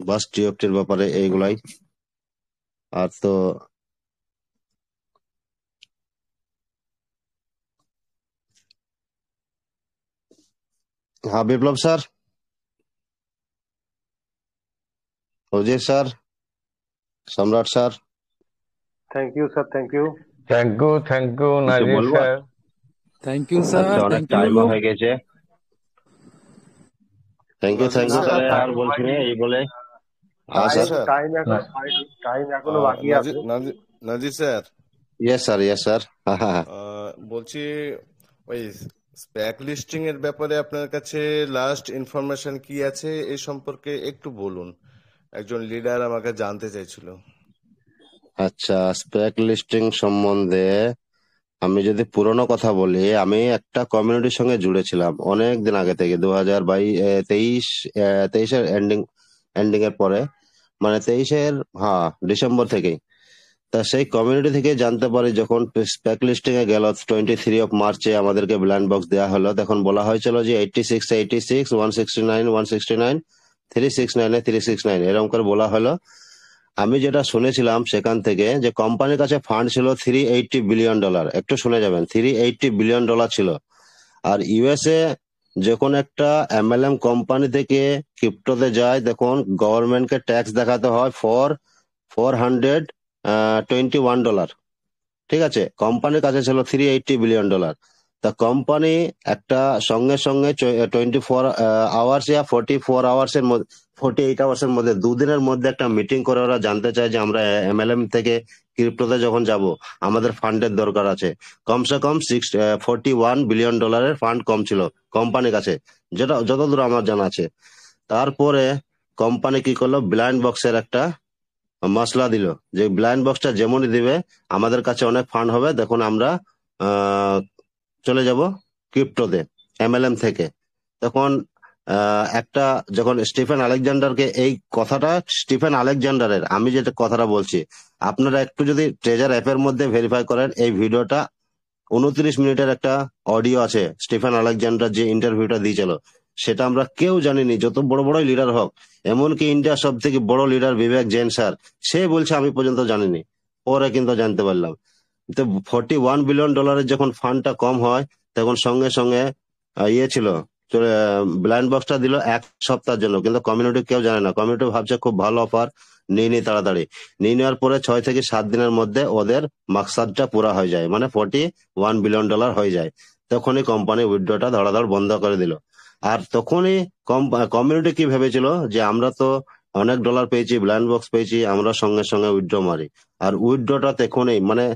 বাস টিএফটির ব্যাপারে এইগুলাই। আর তো হ্যাঁ, Biplab sir, Ajay sir, Samrat sir, thank you sir, thank you. Thank you কিছু নাজির বলবো? স্যার। থ্যাংক ইউ আচ্ছা, স্যার, অনেক থ্যাংক ইউ। টাইমও হয়ে গেছে। Thank you, Nazir thank you. না স্যার, স্যার, তাহলে আর টাইম বলছি না, হয়নি। এই বলে। হ্যাঁ টাইম স্যার। স্যার, টাইম এখনো না- হয়নি, টাইম এখনো বাকি নাজির আছে। Nazir Nazir sir, yes sir, yes sir. হ্যাঁ হ্যাঁ হ্যাঁ। বলছি ওই স্প্যাক লিস্টিং এর ব্যাপারে আপনার কাছে লাস্ট ইনফরমেশন কি আছে এই সম্পর্কে একটু বলুন। একজন লিডার আমাকে জানতে চাইছিল। আচ্ছা, স্পেক লিস্টিং সম্বন্ধে আমি যদি পুরোনো কথা বলি, আমি একটা কমিউনিটির সঙ্গে জুড়েছিলাম অনেক দিন আগে থেকে, 2023 এন্ডিং এন্ডিং এর পরে, মানে 23-এর, হ্যাঁ, ডিসেম্বর থেকেই। তা সেই কমিউনিটি থেকে জানতে পারি, যখন স্পেক লিস্টিং এ গেল 23 মার্চে আমাদেরকে ব্ল্যান্ড বক্স দেওয়া হলো, তখন বলা হয়েছিল যে 86, 86, 169, 169, 369, 369 এরকম করে বলা হলো। আমি যেটা শুনেছিলাম সেখান থেকে, যে কোম্পানির কাছে ফান্ড ছিল $380 বিলিয়ন। একটু শুনে যাবেন, $380 বিলিয়ন ছিল। আর ইউএসএ যখন একটা এমএলএম কোম্পানি থেকে ক্রিপ্টোতে যায়, তখন গভর্নমেন্টকে ট্যাক্স দেখাতে হয় ফর $421। ঠিক আছে, কোম্পানির কাছে ছিল $380 বিলিয়ন। তা কোম্পানি একটা সঙ্গে সঙ্গে 24 আওয়ার্স ইয়া 44 আওয়ার্স এর মধ্যে, 48 আওয়ার্স এর মধ্যে, দুদিনের মধ্যে একটা মিটিং করে ওরা জানতে চায় যে আমরা এমএলএম থেকে ক্রিপ্টোতে যখন যাব, আমাদের ফান্ডের দরকার আছে। কমসে কম $41 বিলিয়ন ফান্ড কম ছিল কোম্পানির কাছে, যেটা যতদূর আমার জানা আছে। তারপরে কোম্পানি কি করলো, ব্লাইন্ড বক্সের একটা মশলা দিল, যে ব্লাইন্ড বক্সটা যেমনই দিবে, আমাদের কাছে অনেক ফান্ড হবে, দেখুন আমরা আহ, চলে যাব ক্রিপ্টোতে এমএলএম থেকে। তখন একটা, যখন স্টিফেন আলেকজান্ডারকে এই কথাটা, স্টিফেন আলেকজান্ডারের, আমি যেটা কথাটা বলছি, আপনারা একটু যদি ট্রেজার অ্যাপের মধ্যে ভেরিফাই করেন, এই ভিডিওটা 29 মিনিটের একটা অডিও আছে, স্টিফেন আলেকজান্ডার যে ইন্টারভিউটা দিয়েছিল, সেটা আমরা কেউ জানিনি, যত বড় বড় লিডার হোক। এমনকি ইন্ডিয়ার সব থেকে বড় লিডার বিবেক জৈন স্যার, সে বলছে আমি পর্যন্ত জানিনি, পরে কিন্তু জানতে পারলাম। তো $41 বিলিয়ন যখন ফান্ডটা কম হয়, তখন সঙ্গে সঙ্গে ইয়ে ছিল, ব্লাইন্ড বক্সটা দিল 1 সপ্তাহের জন্য, কিন্তু কমিউনিটি কেউ জানে না। কমিউনিটি ভাবছে খুব ভালো অফার, নিয়ে নি তাড়াতাড়ি। নিয়ে নেওয়ার পরে 6 থেকে 7 দিনের মধ্যে ওদের মাকসাদটা পুরা হয়ে যায়, মানে $41 বিলিয়ন হয়ে যায়। তখনই কোম্পানি উইথড্রটা ধড়াধড় বন্ধ করে দিল। আর তখনই কমিউনিটি কি ভেবেছিল, যে আমরা তো অনেক ডলার পেয়েছি, ব্লাইন্ড বক্স পেয়েছি, আমরা সঙ্গে সঙ্গে উইথড্র মারি। আর উইথড্রটা তখনই, মানে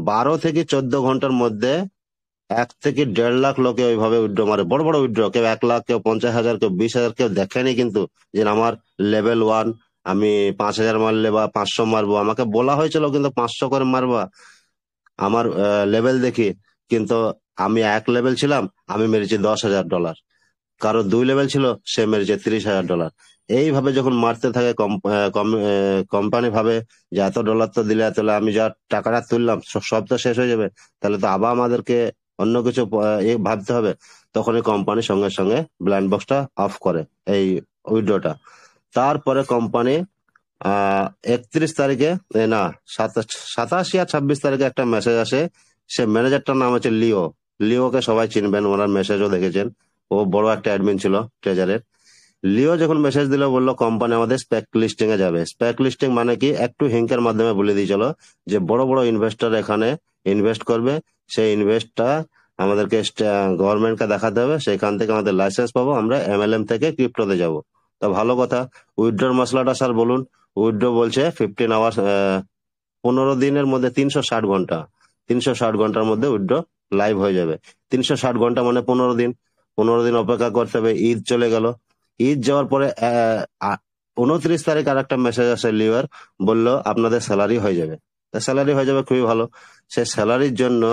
12 থেকে 14 ঘন্টার মধ্যে 1 থেকে 1.5 লাখ লোকে ওইভাবে উইথড্র মারে, বড় বড় উইথড্র, কেউ 1 লাখ, কেউ 50,000, কেউ 20,000, কেউ দেখেনি কিন্তু যে আমার লেভেল 1, আমি 5,000 মারলে বা 500 মারবো, আমাকে বলা হয়েছিল কিন্তু 500 করে মারবা আমার লেভেল দেখি। কিন্তু আমি 1 লেভেল ছিলাম, আমি মেরেছি $10,000। কারো 2 লেভেল ছিল, সে মেরেছে $30,000। এইভাবে যখন মারতে থাকে, কোম্পানি ভাবে যে এত ডলার তো দিলে, তাহলে আমি যা টাকাটা তুললাম সব তো শেষ হয়ে যাবে, তাহলে তো আবার আমাদেরকে অন্য কিছু ভাবতে হবে। তখনই কোম্পানি সঙ্গে সঙ্গে ব্লাইন্ড বক্সটা অফ করে, এই উইড্রোটা। তারপরে কোম্পানি 31 তারিখে, না, 27 আর 26 তারিখে একটা মেসেজ আসে। সে ম্যানেজারটার নাম হচ্ছে লিও। লিওকে সবাই চিনবেন, ওনার মেসেজও দেখেছেন, ও বড় একটা অ্যাডমিন ছিল ট্রেজারের। লিও যখন মেসেজ দিল, বললো কোম্পানি আমাদের স্পেক লিস্টিং এ যাবে। স্পেক লিস্টিং মানে কি, একটু হিংকের মাধ্যমে বলে দিয়েছিল যে বড় বড় ইনভেস্টর এখানে ইনভেস্ট করবে, সেই ইনভেস্টটা আমাদেরকে গভর্নমেন্টকে দেখাতে হবে, সেখান থেকে আমাদের লাইসেন্স পাবো, আমরা এমএলএম থেকে ক্রিপ্টোতে যাব। তো ভালো কথা। উইথড্রর মশলাটা স্যার বলুন। উইথড্র বলছে 15 আওয়ার্স, 15 দিনের মধ্যে 360 ঘন্টা। 360 ঘন্টার মধ্যে উইথড্র লাইভ হয়ে যাবে। 360 ঘন্টা মানে 15 দিন। 15 দিন অপেক্ষা করতে হবে। ঈদ চলে গেল। ঈদ যাওয়ার পরে 29 তারিখ আর একটা মেসেজ আসে লিওর, বললো আপনাদের স্যালারি হয়ে যাবে। স্যালারি হয়ে যাবে, খুবই ভালো। সে স্যালারির জন্য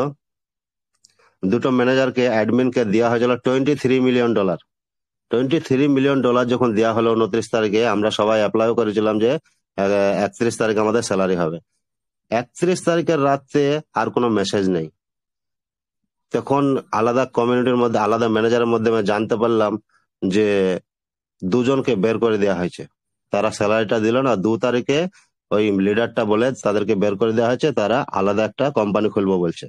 দুটো ম্যানেজারকে, অ্যাডমিনকে দেওয়া হয়েছিল $23 মিলিয়ন। $23 মিলিয়ন যখন দেওয়া হলো 29 তারিখে, আমরা সবাই অ্যাপ্লাই করেছিলাম যে 31 তারিখ আমাদের স্যালারি হবে। 31 তারিখের রাতে আর কোনো মেসেজ নেই। তখন আলাদা কমিউনিটির মধ্যে, আলাদা ম্যানেজারের মধ্যে আমি জানতে পারলাম যে দুজনকে বের করে দেওয়া হয়েছে। তারা স্যালারিটা দিল না। 2 তারিখে ওই লিডারটা বলে তাদেরকে বের করে দেওয়া হয়েছে, তারা আলাদা একটা কোম্পানি খুলবো বলছে।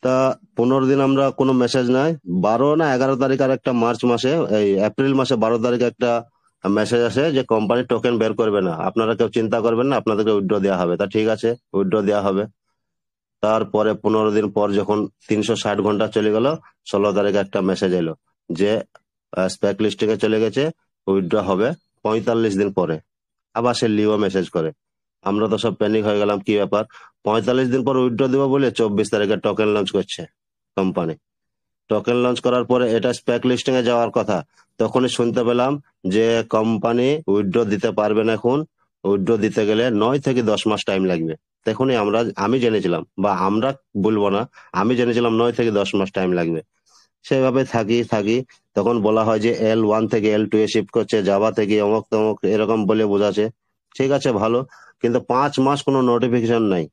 তা 15 দিন আমরা কোনো মেসেজ নাই। 12 না 11 তারিখ আর একটা মার্চ মাসে, এই এপ্রিল মাসে 12 তারিখে একটা মেসেজ আসে যে কোম্পানি টোকেন বের করবে না, আপনারা কেউ চিন্তা করবেন না, আপনাদেরকে উইথড্র দেওয়া হবে। তা ঠিক আছে, উইথড্র দেওয়া হবে। তারপরে 15 দিন পর যখন 360 ঘন্টা চলে গেল, 16 তারিখে একটা মেসেজ এলো যে স্পেক লিস্টিং এ চলে গেছে, উইথড্র হবে 45 দিন পরে। আবার সে লিও মেসেজ করে। আমরা তো সব প্যানিক হয়ে গেলাম, কি ব্যাপার। 45 দিন পর উইথড্র দেবো বলে 24 তারিখে টোকেন লঞ্চ করছে কোম্পানি। টোকেন লঞ্চ করার পরে এটা স্পেক লিস্টিং এ যাওয়ার কথা, তখনই শুনতে পেলাম যে কোম্পানি উইথড্র দিতে পারবে না এখন। উইথড্র দিতে গেলে 9 থেকে 10 মাস টাইম লাগবে। তখনই আমি জেনেছিলাম, বা আমরা বলবো না, আমি জেনেছিলাম 9 থেকে 10 মাস টাইম লাগবে। সেভাবে থাকি থাকি, তখন বলা হয় যে L1 থেকে L2 এ শিফট করছে, জাভা থেকে অমুক তমুক এরকম বলে বোঝাচ্ছে। ঠিক আছে, ভালো। কিন্তু 5 মাস কোনো নোটিফিকেশন নাই।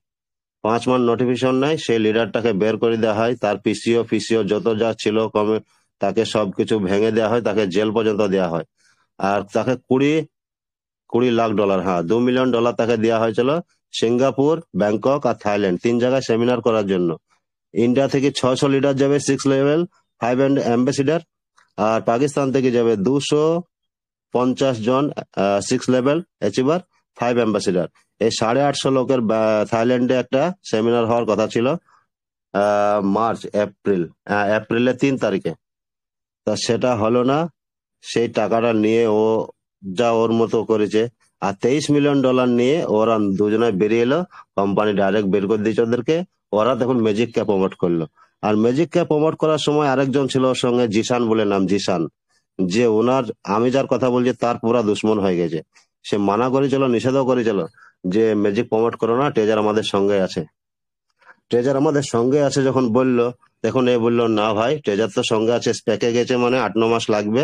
5 মাস নোটিফিকেশন নাই। সেই লিডারটাকে বের করে দেওয়া হয়। তার পিসিও যত যা ছিল কমে, তাকে সবকিছু ভেঙে দেওয়া হয়, তাকে জেল পর্যন্ত দেওয়া হয়। আর তাকে 20 লাখ ডলার, হ্যাঁ $2 মিলিয়ন তাকে দেওয়া হয়েছিল। সিঙ্গাপুর, ব্যাংকক আর থাইল্যান্ড 3 জায়গায় সেমিনার করার জন্য। ইন্ডিয়া থেকে 600 লিডার যাবে 6 লেভেল 5 অ্যাম্বাসিডার, আর পাকিস্তান থেকে যাবে 250 জন 6 লেভেল অ্যাচিভার 5 অ্যাম্বাসিডার। এই 850 লোকের থাইল্যান্ডে একটা সেমিনার হওয়ার কথা ছিল এপ্রিলের 3 তারিখে। তা সেটা হলো না। সেই টাকাটা নিয়ে ও যা ওর মতো করেছে। আর $23 মিলিয়ন নিয়ে ওরা দুজনে বেরিয়ে এলো। কোম্পানি ডাইরেক্ট বের করে দিয়েছে ওদেরকে। ওরা তখন ম্যাজিককে প্রমোট করলো। আর ম্যাজিককে প্রমোট করার সময় আরেকজন ছিল ওর সঙ্গে, জিসান বলে নাম, জিসান। যে ওনার, আমি যার কথা বলছি তার পুরা দুশ্মন হয়ে গেছে। সে মানা করেছিল, নিষেধও করেছিল যে ম্যাজিক প্রমোট করো না, ট্রেজার আমাদের সঙ্গে আছে। ট্রেজার আমাদের সঙ্গে আছে যখন বললো, তখন এ বললো না ভাই, ট্রেজার তো সঙ্গে আছে, স্পেকে গেছে মানে 8-9 মাস লাগবে।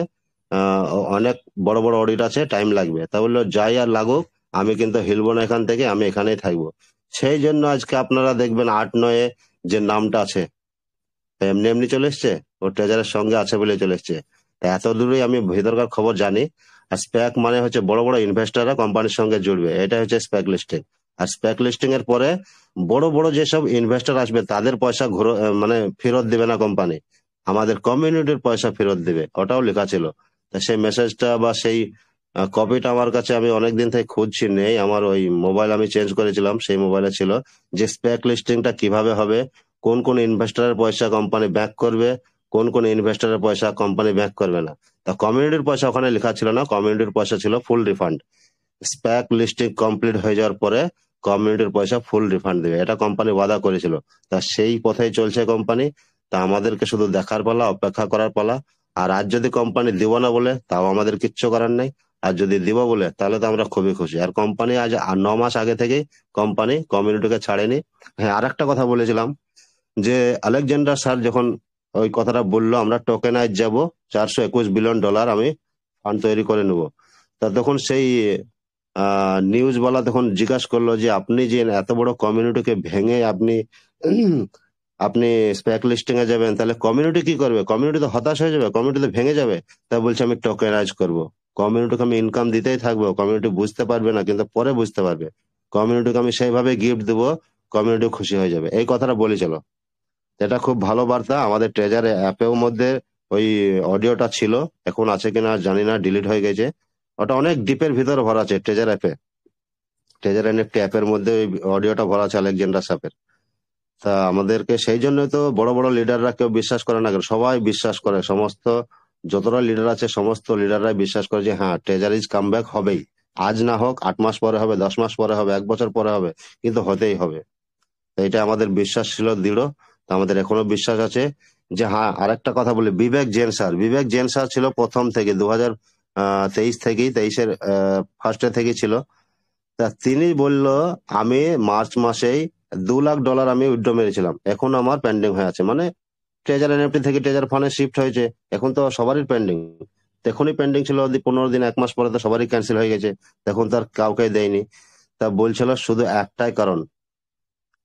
অনেক বড় বড় অডিট আছে, টাইম লাগবে। তা বললো যাই আর লাগুক, আমি কিন্তু হিলবো না এখান থেকে, আমি এখানেই থাকবো। সেই জন্য আজকে আপনারা দেখবেন 8-9 যে নামটা আছে এমনি এমনি চলে এসছে, ও ট্রেজারের সঙ্গে আছে বলে চলে এসছে। তা এত দূরই আমি ভেতরকার খবর জানি। আর স্প্যাক মানে হচ্ছে বড় বড় ইনভেস্টররা কোম্পানির সঙ্গে জুড়বে, এটা হচ্ছে স্প্যাক লিস্টিং। আর স্প্যাক লিস্টিং এর পরে বড় বড় যেসব ইনভেস্টর আসবে তাদের পয়সা মানে ফেরত দিবে না কোম্পানি, আমাদের কমিউনিটির পয়সা ফেরত দিবে, ওটাও লেখা ছিল। তা সেই মেসেজটা বা সেই কপিটা আমার কাছে, আমি অনেকদিন থেকে খুঁজছি, নেই। আমার ওই মোবাইল আমি চেঞ্জ করেছিলাম, সেই মোবাইলে ছিল যে স্প্যাক লিস্টিংটা কিভাবে হবে, কোন কোন ইনভেস্টরের পয়সা কোম্পানি ব্যাক করবে, কোন কোন ইনভেস্টরের পয়সা কোম্পানি ব্যাক করবে না। তা কমিউনিটির পয়সা ওখানে লেখা ছিল না, কমিউনিটির পয়সা ছিল ফুল রিফান্ড। স্প্যাক লিস্টিং কমপ্লিট হয়ে যাওয়ার পরে কমিউনিটির পয়সা ফুল রিফান্ড দেবে, এটা কোম্পানি ওয়াদা করেছিল। তা সেই পথেই চলছে কোম্পানি। তা আমাদেরকে শুধু দেখার পালা, অপেক্ষা করার পালা। আর আজ যদি কোম্পানি দিব না বলে, তাও আমাদের কিচ্ছু করার নেই। আর যদি দিব বলে, তাহলে তো আমরা খুবই খুশি। আর কোম্পানি আজ 9 মাস আগে থেকেই কোম্পানি কমিউনিটিকে ছাড়েনি। হ্যাঁ, আর একটা কথা বলেছিলাম যে আলেকজান্ডার স্যার যখন ওই কথাটা বললো আমরা টোকেনাইজ যাব, $421 বিলিয়ন আমি ফান্ড তৈরি করে নেব। তা তখন সেই নিউজ ওয়ালা তখন জিজ্ঞাসা করলো যে আপনি যে এত বড় কমিউনিটিকে ভেঙে আপনি স্প্যাক লিস্টিং এ যাবেন, তাহলে কমিউনিটি কি করবে? কমিউনিটি তো হতাশ হয়ে যাবে, কমিউনিটি তো ভেঙে যাবে। তাই বলছে আমি টোকেনাইজ করব, কমিউনিটিকে আমি ইনকাম দিতেই থাকবো। কমিউনিটি বুঝতে পারবে না, কিন্তু পরে বুঝতে পারবে। কমিউনিটিকে আমি সেইভাবে গিফট দেবো, কমিউনিটি খুশি হয়ে যাবে। এই কথাটা বলেছিল। এটা খুব ভালো বার্তা। আমাদের ট্রেজার অ্যাপেও মধ্যে ওই অডিওটা ছিল, এখন আছে কিনা জানি না, ডিলিট হয়ে গেছে। ওটা অনেক ডিপের ভিতরে ভরা আছে ট্রেজার অ্যাপে। ট্রেজার একটি অ্যাপের মধ্যে ওই অডিওটা ভরা আছে আলেকজান্ডার স্যাপের। তা আমাদেরকে সেই জন্যই তো বড় বড় লিডাররা কেউ বিশ্বাস করে না, সবাই বিশ্বাস করে। সমস্ত যতটা লিডার আছে সমস্ত লিডাররাই বিশ্বাস করে যে হ্যাঁ ট্রেজার ইজ কাম ব্যাক হবেই। আজ না হোক, 8 মাস পরে হবে, 10 মাস পরে হবে, 1 বছর পরে হবে, কিন্তু হতেই হবে। তো এটা আমাদের বিশ্বাস ছিল দৃঢ়। তো আমাদের এখনো বিশ্বাস আছে যে হ্যাঁ। আরেকটা কথা বলি, বিবেক জেন স্যার ছিল প্রথম থেকে 2023 থেকেই, 23-এর ফার্স্টে থেকে ছিল। তা তিনি বলল আমি মার্চ মাসেই $2 লাখ আমি উইথড্র মেরেছিলাম, এখন আমার পেন্ডিং হয়ে আছে। মানে ট্রেজার এনএফটি থেকে ট্রেজার ফান্ডে শিফট হয়েছে, এখন তো সবারই পেন্ডিং। এখনই পেন্ডিং ছিল 15 দিন 1 মাস পরে তো সবারই ক্যান্সেল হয়ে গেছে, তখন তার কাউকে দেয়নি। তা বলছিল শুধু একটাই কারণ,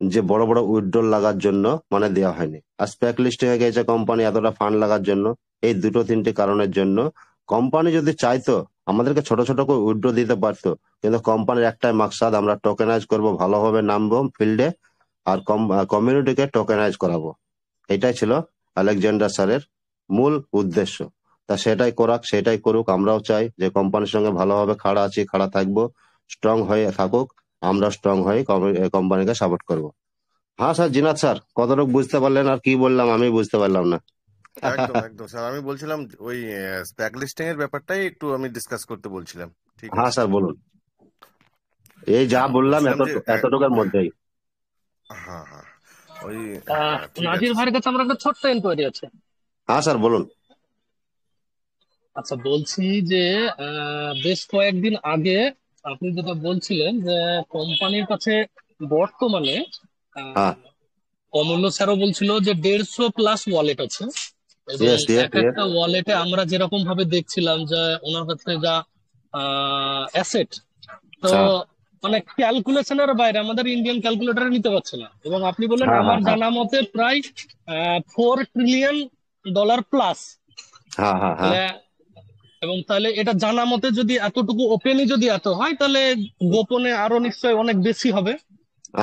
যে বড় বড় উইথড্রল লাগার জন্য মানে দেওয়া হয়নি। আর স্প্যাক লিস্টে হয়ে গেছে কোম্পানি এতটা ফান্ড লাগার জন্য। এই দুটো তিনটে কারণের জন্য কোম্পানি যদি চাইতো আমাদেরকে ছোট ছোট করে উইথড্র দিতে পারতো, কিন্তু কোম্পানির একটাই মাকসাদ, আমরা টোকেনাইজ করব, ভালোভাবে নামবো ফিল্ডে, আর কমিউনিটিকে টোকেনাইজ করাবো। এটাই ছিল আলেকজান্ডার স্যারের মূল উদ্দেশ্য। তা সেটাই সেটাই করুক। আমরাও চাই যে কোম্পানির সঙ্গে ভালোভাবে খাড়া থাকবো, স্ট্রং হয়ে থাকুক, আমরা স্ট্রং হয়ে কোম্পানিকে সাপোর্ট করব। হ্যাঁ স্যার, জিনাত স্যার কতটুকু বুঝতে পারলেন আর কি বললাম আমি বুঝতে পারলাম না। একদম একদম স্যার, আমি বলছিলাম ওই স্প্যাক লিস্টিং এর ব্যাপারটাই একটু আমি ডিসকাস করতে বলছিলাম। ঠিক হ্যাঁ আছে স্যার বলুন, এই যা বললাম বলছিলাম যে এতটুকুর মধ্যেই। হ্যাঁ হ্যাঁ ওই ঠিক নাজির আছে ভাইয়ের কাছে আমার একটা ছোট্ট এনকোয়ারি আছে। হ্যাঁ স্যার বলুন। আচ্ছা, বলছি যে বেশ কয়েকদিন আগে আপনি যেটা বলছিলেন যে কোম্পানির কাছে বর্তমানে হ্যাঁ, অমূল্য স্যারও বলছিল যে 150+ ওয়ালেট আছে, এবং ইয়েস ইয়েস এক ইয়েস। একটা ওয়ালেটে আমরা যেরকম ভাবে দেখছিলাম যে ওনার কাছে যা অ্যাসেট, তো হ্যাঁ মানে ক্যালকুলেশনের বাইরে, আমাদের ইন্ডিয়ান ক্যালকুলেটরে নিতে পারছে না। এবং আপনি বললেন হ্যাঁ আমার হ্যাঁ হ্যাঁ জানা মতে প্রায় $4 ট্রিলিয়ন প্লাস। হ্যাঁ হ্যাঁ হ্যাঁ। তাহলে, এবং তাহলে এটা জানা মতে যদি এতটুকু ওপেনই যদি এত হয়, তাহলে গোপনে আরো নিশ্চয়ই অনেক বেশি হবে,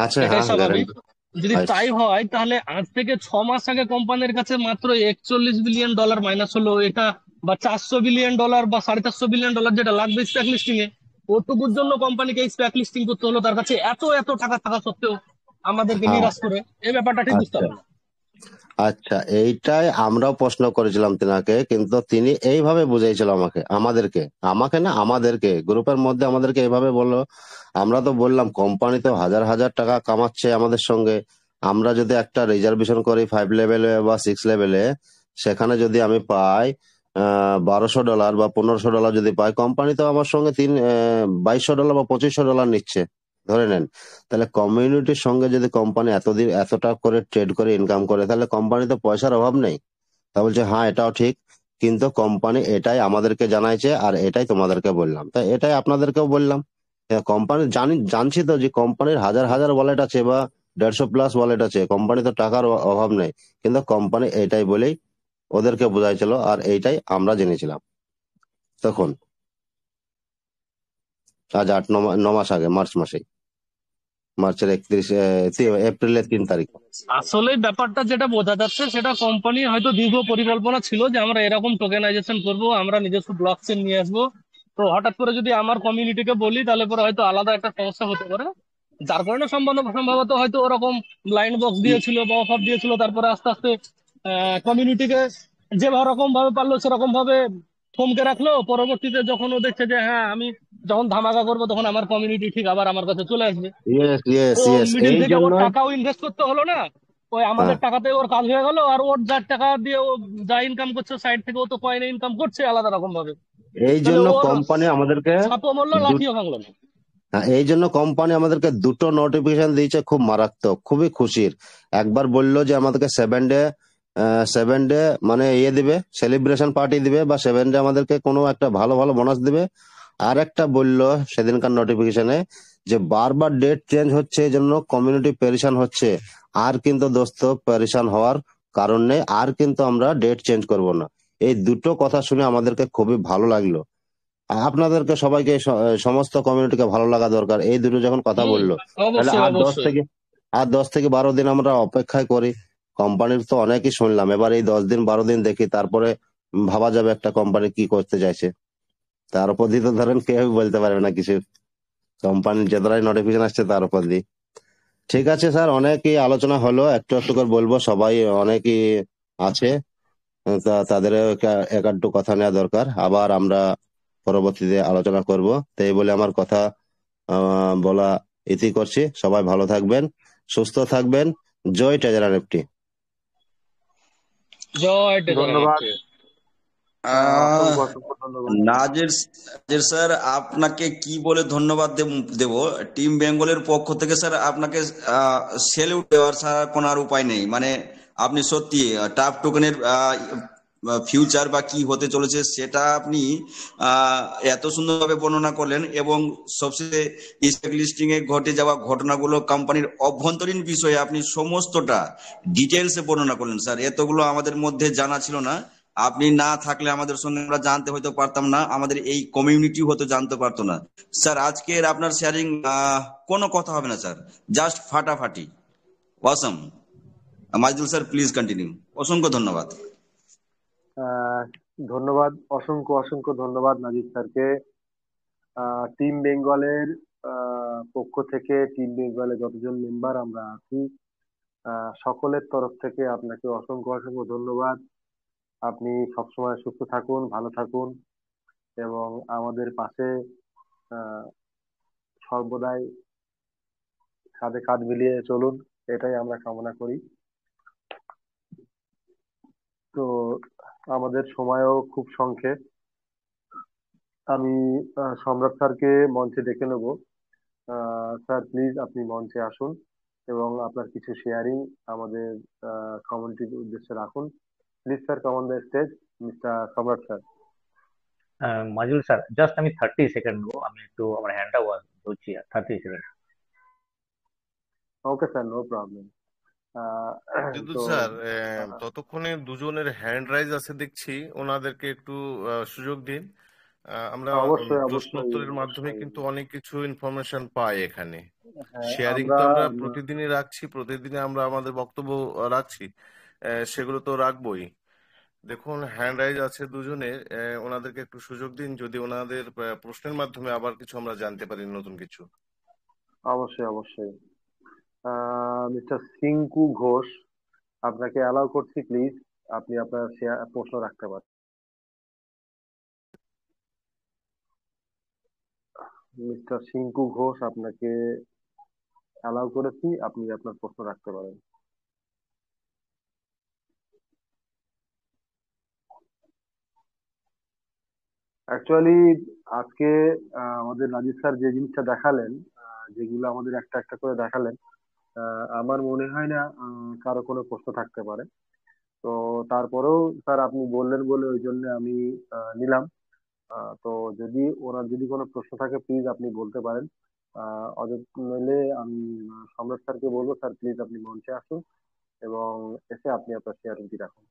আছে, এটাই হ্যাঁ স্বাভাবিক। গ্যারান্টি। যদি তাই হয়, তাহলে আজ থেকে 6 মাস আগে কোম্পানির কাছে মাত্র $41 বিলিয়ন মাইনাস হলো, এটা বা $400 বিলিয়ন বা $450 বিলিয়ন যেটা লাগবে স্প্যাক লিস্টিং এ, ওটুকুর জন্য কোম্পানিকে এই স্প্যাক লিস্টিং করতে হলো, তার কাছে এত এত টাকা থাকা সত্ত্বেও আমাদেরকে হ্যাঁ, নিরাশ করে। এই ব্যাপারটা ঠিক বুঝতে আচ্ছা পারলাম না। আচ্ছা, এইটাই আমরাও প্রশ্ন করেছিলাম তিনাকে, কিন্তু তিনি এইভাবে বুঝাইছিল আমাকে না আমাদেরকে গ্রুপের মধ্যে আমাদেরকে এইভাবে বললো। আমরা তো বললাম কোম্পানি তো হাজার হাজার টাকা কামাচ্ছে আমাদের সঙ্গে, আমরা যদি একটা রিজার্ভেশন করি 5 লেভেলে বা 6 লেভেলে, সেখানে যদি আমি পাই $1200 বা $1500 যদি পাই, কোম্পানি তো আমার সঙ্গে $2200 বা $2500 নিচ্ছে ধরে নেন। তাহলে কমিউনিটির সঙ্গে যদি কোম্পানি এতদিন এতটা করে ট্রেড করে ইনকাম করে, তাহলে কোম্পানি তো পয়সার অভাব নেই। তা বলছে হ্যাঁ এটাও ঠিক, কিন্তু কোম্পানি এটাই আমাদেরকে জানাইছে আর এটাই তোমাদেরকে বললাম, তাই এটাই আপনাদেরকেও বললাম। কোম্পানি জানছি তো যে কোম্পানির হাজার হাজার ওয়ালেট আছে বা 150+ ওয়ালেট আছে, কোম্পানি তো টাকার অভাব নেই, কিন্তু কোম্পানি এটাই বলেই ওদেরকে বোঝাইছিল, আর এইটাই আমরা জেনেছিলাম তখন, আজ 8-9 মাস আগে, মার্চের এপ্রিলের 3 তারিখ। আসলে ব্যাপারটা যেটা বোঝা যাচ্ছে, সেটা কোম্পানির হয়তো দীর্ঘ পরিকল্পনা ছিল যে আমরা এরকম টোকেনাইজেশন করব, আমরা নিজস্ব ব্লক চেইন নিয়ে আসবো। তো হঠাৎ করে যদি আমার কমিউনিটিকে বলি, তাহলে পরে হয়তো আলাদা একটা সমস্যা হতে পারে, যার কারণে সম্ভবত হয়তো ওরকম ব্লাইন্ড বক্স দিয়েছিল বা অফার দিয়েছিল। তারপরে আস্তে আস্তে কমিউনিটিকে যে রকম ভাবে পারলো সেরকম ভাবে থমকে রাখলো। পরবর্তীতে যখন ও দেখছে যে হ্যাঁ, আমি যখন ধামাকা করবো, তখন আমার কমিউনিটি ঠিক আবার আমার কাছে চলে আসবে। ইয়েস ইয়েস ও ইয়েস, মিডিল এই থেকে ওর জন্যই। টাকাও ইনভেস্ট করতে হলো না, ওই হ্যাঁ, আমাদের টাকাতে ওর কাজ হয়ে গেল। আর ওর যার টাকা দিয়ে ও যা ইনকাম করছে সাইড থেকে, ও তো কয়েনে ইনকাম করছে আলাদা রকম ভাবে। এই তাহলে জন্য ওর কোম্পানি আমাদেরকে ছাপও মরলো, দু- লাঠিও ভাঙলো না। হ্যাঁ, এই জন্য কোম্পানি আমাদেরকে দুটো নোটিফিকেশন দিয়েছে, খুব মারাত্মক, খুবই খুশির। একবার বললো যে আমাদেরকে 7 ডে মানে দিবে, সেলিব্রেশন পার্টি দিবে, বা 7 ডে আমাদেরকে কোনো একটা ভালো ভালো বোনাস দিবে। আর একটা বললো সেদিনকার নোটিফিকেশনে যে বারবার ডেট চেঞ্জ হচ্ছে, এই জন্য কমিউনিটি পেরেশান হচ্ছে। আর কিন্তু দোস্ত পেরেশান হওয়ার কারণ নেই, আর কিন্তু আমরা ডেট চেঞ্জ করব না। এই দুটো কথা শুনে আমাদেরকে খুবই ভালো লাগলো। আপনাদেরকে সবাইকে সমস্ত কমিউনিটিকে ভালো লাগা দরকার। এই দুটো যখন কথা হম, বললো, তাহলে অবশ্যই অবশ্যই। আর 10 থেকে 12 দিন আমরা অপেক্ষায় করি। কোম্পানির তো অনেকই শুনলাম, এবার এই 10 দিন 12 দিন দেখি, তারপরে ভাবা যাবে একটা কোম্পানি কি করতে চাইছে। তার উপর দিয়ে তো ধরেন কেউ বলতে পারবে না কিছু, কোম্পানির যতটাই নোটিফিকেশন আসছে তার উপর দিয়ে। ঠিক আছে স্যার, অনেকই আলোচনা হলো, একটু একটু করে বলবো, সবাই অনেকই আছে, তাদের এক আধটু কথা নেওয়া দরকার, আবার আমরা পরবর্তীতে আলোচনা করব। তো এই বলে আমার কথা বলা ইতি করছি। সবাই ভালো থাকবেন, সুস্থ থাকবেন। জয় ট্রেজারার নিফটি। জয় টেজারা ধন্যবাদ। নিফটি। অসংখ্য অসংখ্য ধন্যবাদ। নাজের নাজের স্যার, আপনাকে কি বলে ধন্যবাদ দেব? টিম বেঙ্গলের পক্ষ থেকে স্যার আপনাকে সেলিউট দেওয়ার ছাড়া কোনো আর উপায় নেই। মানে আপনি সত্যি টাফ টোকেনের ফিউচার বা কি হতে চলেছে সেটা আপনি আহ, এত সুন্দরভাবে বর্ণনা করলেন, এবং সবচেয়ে স্টক লিস্টিং এ ঘটে যাওয়া ঘটনাগুলো, কোম্পানির অভ্যন্তরীণ বিষয়ে আপনি সমস্তটা ডিটেলসে বর্ণনা করলেন স্যার। এতগুলো আমাদের মধ্যে জানা ছিল না। আপনি না থাকলে আমাদের সঙ্গে আমরা জানতে হয়তো পারতাম না, আমাদের এই কমিউনিটি হয়তো জানতে পারতো না স্যার। আজকের আপনার শেয়ারিং কোনো কথা হবে না স্যার, জাস্ট ফাটাফাটি, অসম। মাজদুল স্যার, প্লিজ কন্টিনিউ। অসংখ্য ধন্যবাদ। আহ, ধন্যবাদ, অসংখ্য অসংখ্য ধন্যবাদ নাজিব স্যারকে। টিম বেঙ্গলের পক্ষ থেকে, টিম বেঙ্গলে যতজন মেম্বার আমরা আছি সকলের তরফ থেকে আপনাকে অসংখ্য অসংখ্য ধন্যবাদ। আপনি সবসময় সুস্থ থাকুন, ভালো থাকুন, এবং আমাদের পাশে আহ, সর্বদাই কাঁধে কাঁধ মিলিয়ে চলুন, এটাই আমরা কামনা করি। তো আমাদের সময়ও খুব সংক্ষেপ। আমি সম্রাট স্যারকে মঞ্চে ডেকে নেব। স্যার প্লিজ আপনি মঞ্চে আসুন এবং আপনার কিছু শেয়ারিং আমাদের কমিউনিটির উদ্দেশ্যে রাখুন। Please sir, come on the stage, mister Samrat sir. Majul sir, just আমি 30 সেকেন্ড নেবো, আমি একটু আমার হ্যান্ডটা ধরছি। 30 second. Okay sir, no problem. কিন্তু তো স্যার ততক্ষণে দুজনের হ্যান্ড রাইজ আছে দেখছি, ওনাদেরকে একটু সুযোগ দিন। আমরা অবশ্যই প্রশ্ন অবশ্যই উত্তরের মাধ্যমে অবশ্যই। কিন্তু অনেক কিছু ইনফরমেশন পাই এখানে। হ্যাঁ, শেয়ারিং আমরা তো আমরা প্রতিদিনই রাখছি, প্রতিদিনই আমরা আমাদের বক্তব্য রাখছি, সেগুলো তো রাখবোই। দেখুন হ্যান্ড রাইজ আছে দুজনের, ওনাদেরকে একটু সুযোগ দিন, যদি ওনাদের প্রশ্নের মাধ্যমে আবার কিছু আমরা জানতে পারি, নতুন কিছু। অবশ্যই অবশ্যই। মিস্টার সিঙ্কু ঘোষ, আপনাকে অ্যালাউ করছি, প্লিজ আপনি আপনার প্রশ্ন রাখতে পারেন। মিস্টার সিঙ্কু ঘোষ, আপনাকে অ্যালাউ করেছি, আপনি আপনার প্রশ্ন রাখতে পারেন। অ্যাকচুয়ালি আজকে আমাদের নাজির স্যার যে জিনিসটা দেখালেন, যেগুলো আমাদের একটা একটা করে দেখালেন, আমার মনে হয় না কারো কোনো প্রশ্ন থাকতে পারে। তো তারপরেও স্যার আপনি বললেন বলে ওই জন্য আমি নিলাম। তো যদি ওনার যদি কোনো প্রশ্ন থাকে প্লিজ আপনি বলতে পারেন। নইলে আমি সম্রাট স্যারকে বলবো, স্যার প্লিজ আপনি মঞ্চে আসুন এবং এসে আপনি আপনার শেয়ারটি রাখুন।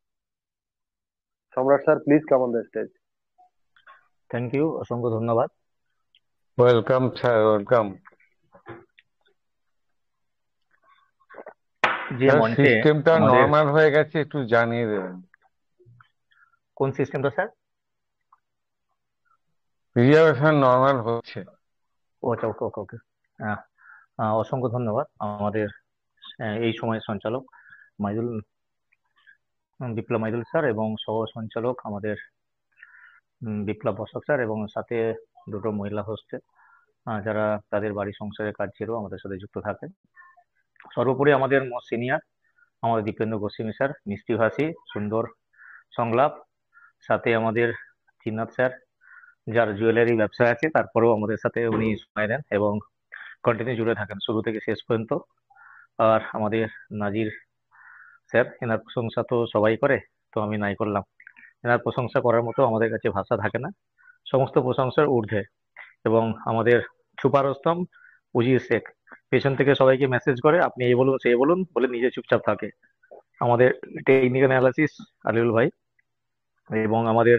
Samrat sir, please come on the stage. Thank you, অসংখ্য ধন্যবাদ। Welcome sir, welcome. যে স্যার মঞ্চে সিস্টেমটা আমাদের নর্মাল হয়ে গেছে, একটু জানিয়ে দেবেন। কোন সিস্টেমটা স্যার? রিজার্ভেশন নর্মাল হচ্ছে। ও আচ্ছা, ওকে ওকে ওকে। অসংখ্য ধন্যবাদ আমাদের এই সময়ের সঞ্চালক বিপ্লব মাইদুল স্যার, এবং সহ সঞ্চালক আমাদের বিপ্লব বসাক স্যার, এবং সাথে দুটো মহিলা হোস্টে যারা তাদের বাড়ি সংসারের কাজ ছেড়েও আমাদের সাথে যুক্ত থাকেন। সর্বোপরি আমাদের মোস্ট সিনিয়র আমাদের দীপেন্দ্র গোস্বামী স্যার, মিষ্টি ভাষী, সুন্দর সংলাপ, সাথে আমাদের চিন্নাথ স্যার, যার জুয়েলারি ব্যবসা আছে, তারপরেও আমাদের সাথে উনি সময় দেন এবং কন্টিনিউ জুড়ে থাকেন শুরু থেকে শেষ পর্যন্ত। আর আমাদের নাজির স্যার, এনার প্রশংসা তো সবাই করে, তো আমি নাই করলাম। এনার প্রশংসা করার মতো আমাদের কাছে ভাষা থাকে না, সমস্ত প্রশংসার ঊর্ধ্বে। এবং আমাদের সুপার স্তম্ভ উজির শেখ পেছন থেকে সবাইকে মেসেজ করে, আপনি এই বলুন সেই বলুন বলে, নিজে চুপচাপ থাকে। আমাদের টেকনিক্যাল অ্যানালাইসিস আলিউল ভাই, এবং আমাদের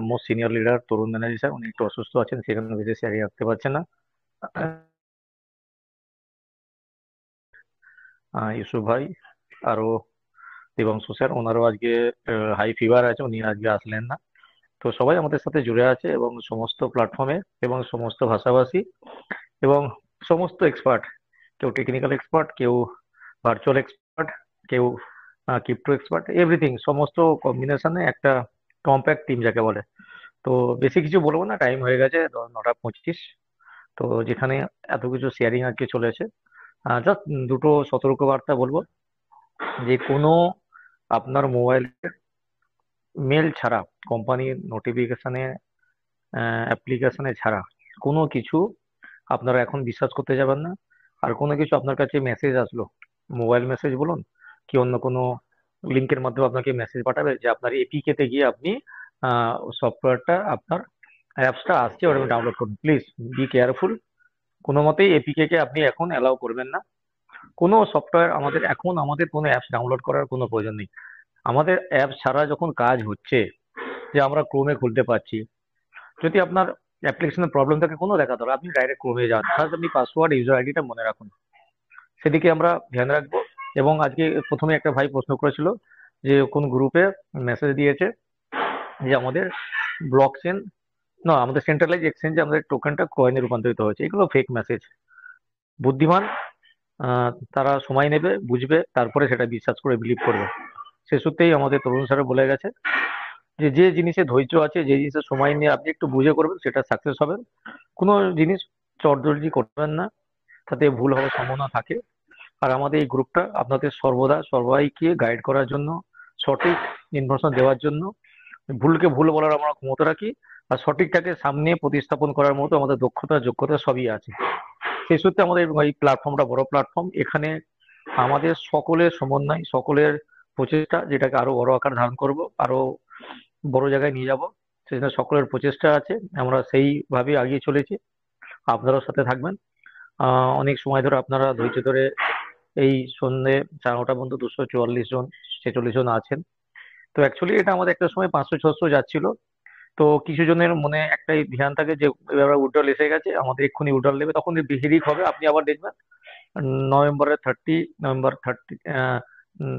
মোস্ট সিনিয়র লিডার তরুণ ব্যানার্জি স্যার, উনি একটু অসুস্থ আছেন, সেখানে বেশি শেয়ারিং রাখতে পারছেন না। ইউসুফ ভাই, আরো দেবাংশু স্যার, ওনারও আজকে হাই ফিভার আছে, উনি আজকে আসলেন না। তো সবাই আমাদের সাথে জুড়ে আছে, এবং সমস্ত প্ল্যাটফর্মে এবং সমস্ত ভাষাভাষী এবং সমস্ত এক্সপার্ট, কেউ টেকনিক্যাল এক্সপার্ট, কেউ ভার্চুয়াল এক্সপার্ট, কেউ ক্রিপ্টো এক্সপার্ট, এভরিথিং, সমস্ত কম্বিনেশনে একটা কম্প্যাক্ট টিম যাকে বলে। তো বেশি কিছু বলবো না, টাইম হয়ে গেছে 9:25। তো যেখানে এত কিছু শেয়ারিং আজকে চলেছে, জাস্ট দুটো সতর্কবার্তা বলবো, যে কোনো আপনার মোবাইলে মেল ছাড়া, কোম্পানির নোটিফিকেশনে, অ্যাপ্লিকেশনে ছাড়া কোনো কিছু আপনারা এখন বিশ্বাস করতে যাবেন না। আর কোনো কিছু আপনার কাছে মেসেজ আসলো, মোবাইল মেসেজ বলুন কি অন্য কোনো লিঙ্কের মাধ্যমে আপনাকে মেসেজ পাঠাবে যে আপনার এপিকে তে গিয়ে আপনি সফটওয়্যারটা, আপনার অ্যাপসটা আসছে, ওটা ডাউনলোড করুন। Please be careful. কোনো মতেই এপিকে কে আপনি এখন অ্যালাউ করবেন না। কোনো সফটওয়্যার আমাদের কোনো অ্যাপস ডাউনলোড করার কোনো প্রয়োজন নেই। আমাদের অ্যাপ ছাড়া যখন কাজ হচ্ছে, যে আমরা ক্রোমে খুলতে পারছি, যদি আপনার অ্যাপ্লিকেশনের প্রবলেম থাকে কোনো দেখা দরকার, আপনি ডাইরেক্ট ক্রোমে যান, ফার্স্ট আপনি পাসওয়ার্ড ইউজার আইডিটা মনে রাখুন, সেদিকে আমরা ধ্যান রাখবো। এবং আজকে প্রথমে একটা ভাই প্রশ্ন করেছিল যে কোন গ্রুপে মেসেজ দিয়েছে যে আমাদের ব্লক চেন, না আমাদের সেন্ট্রালাইজ এক্সচেঞ্জে আমাদের টোকেনটা কয়েনে রূপান্তরিত হয়েছে। এগুলো ফেক মেসেজ। বুদ্ধিমান তারা সময় নেবে, বুঝবে, তারপরে সেটা বিশ্বাস করে বিলিভ করবে। সে সূত্রেই আমাদের তরুণ স্যার বলে গেছে যে যে জিনিসে ধৈর্য আছে, যে জিনিসে সময় নিয়ে আপনি একটু বুঝে করবেন, সেটা সাকসেস হবেন। কোনো জিনিস চটজলদি করবেন না, তাতে ভুল হওয়ার সম্ভাবনা থাকে। আর আমাদের এই গ্রুপটা আপনাদের সর্বদা সবাইকে গাইড করার জন্য, সঠিক ইনফরমেশন দেওয়ার জন্য, ভুলকে ভুল বলার আমরা ক্ষমতা রাখি, আর সঠিকটাকে সামনে প্রতিস্থাপন করার মতো আমাদের দক্ষতা যোগ্যতা সবই আছে। সেই সূত্রে আমাদের এই প্ল্যাটফর্মটা বড় প্ল্যাটফর্ম। এখানে আমাদের সকলের সমন্বয়, সকলের প্রচেষ্টা, যেটাকে আরো বড় আকার ধারণ করব, আরো বড় জায়গায় নিয়ে যাব, সেজন্য সকলের প্রচেষ্টা আছে। আমরা সেইভাবে এগিয়ে চলেছি। আপনারাও সাথে থাকবেন। অনেক সময় ধরে আপনারা ধৈর্য ধরে এই সন্ধ্যে 9:30 পর্যন্ত 244 জন 46 জন আছেন। তো অ্যাকচুয়ালি এটা আমাদের একটা সময় 500-600 যাচ্ছিল। তো কিছু জনের মনে একটাই ধ্যান থাকে যে এবার উইড্রল এসে গেছে, আমাদের এক্ষুনি উইড্রল নেবে, তখন হিড়িক হবে। আপনি আবার দেখবেন নভেম্বরের 30, নভেম্বর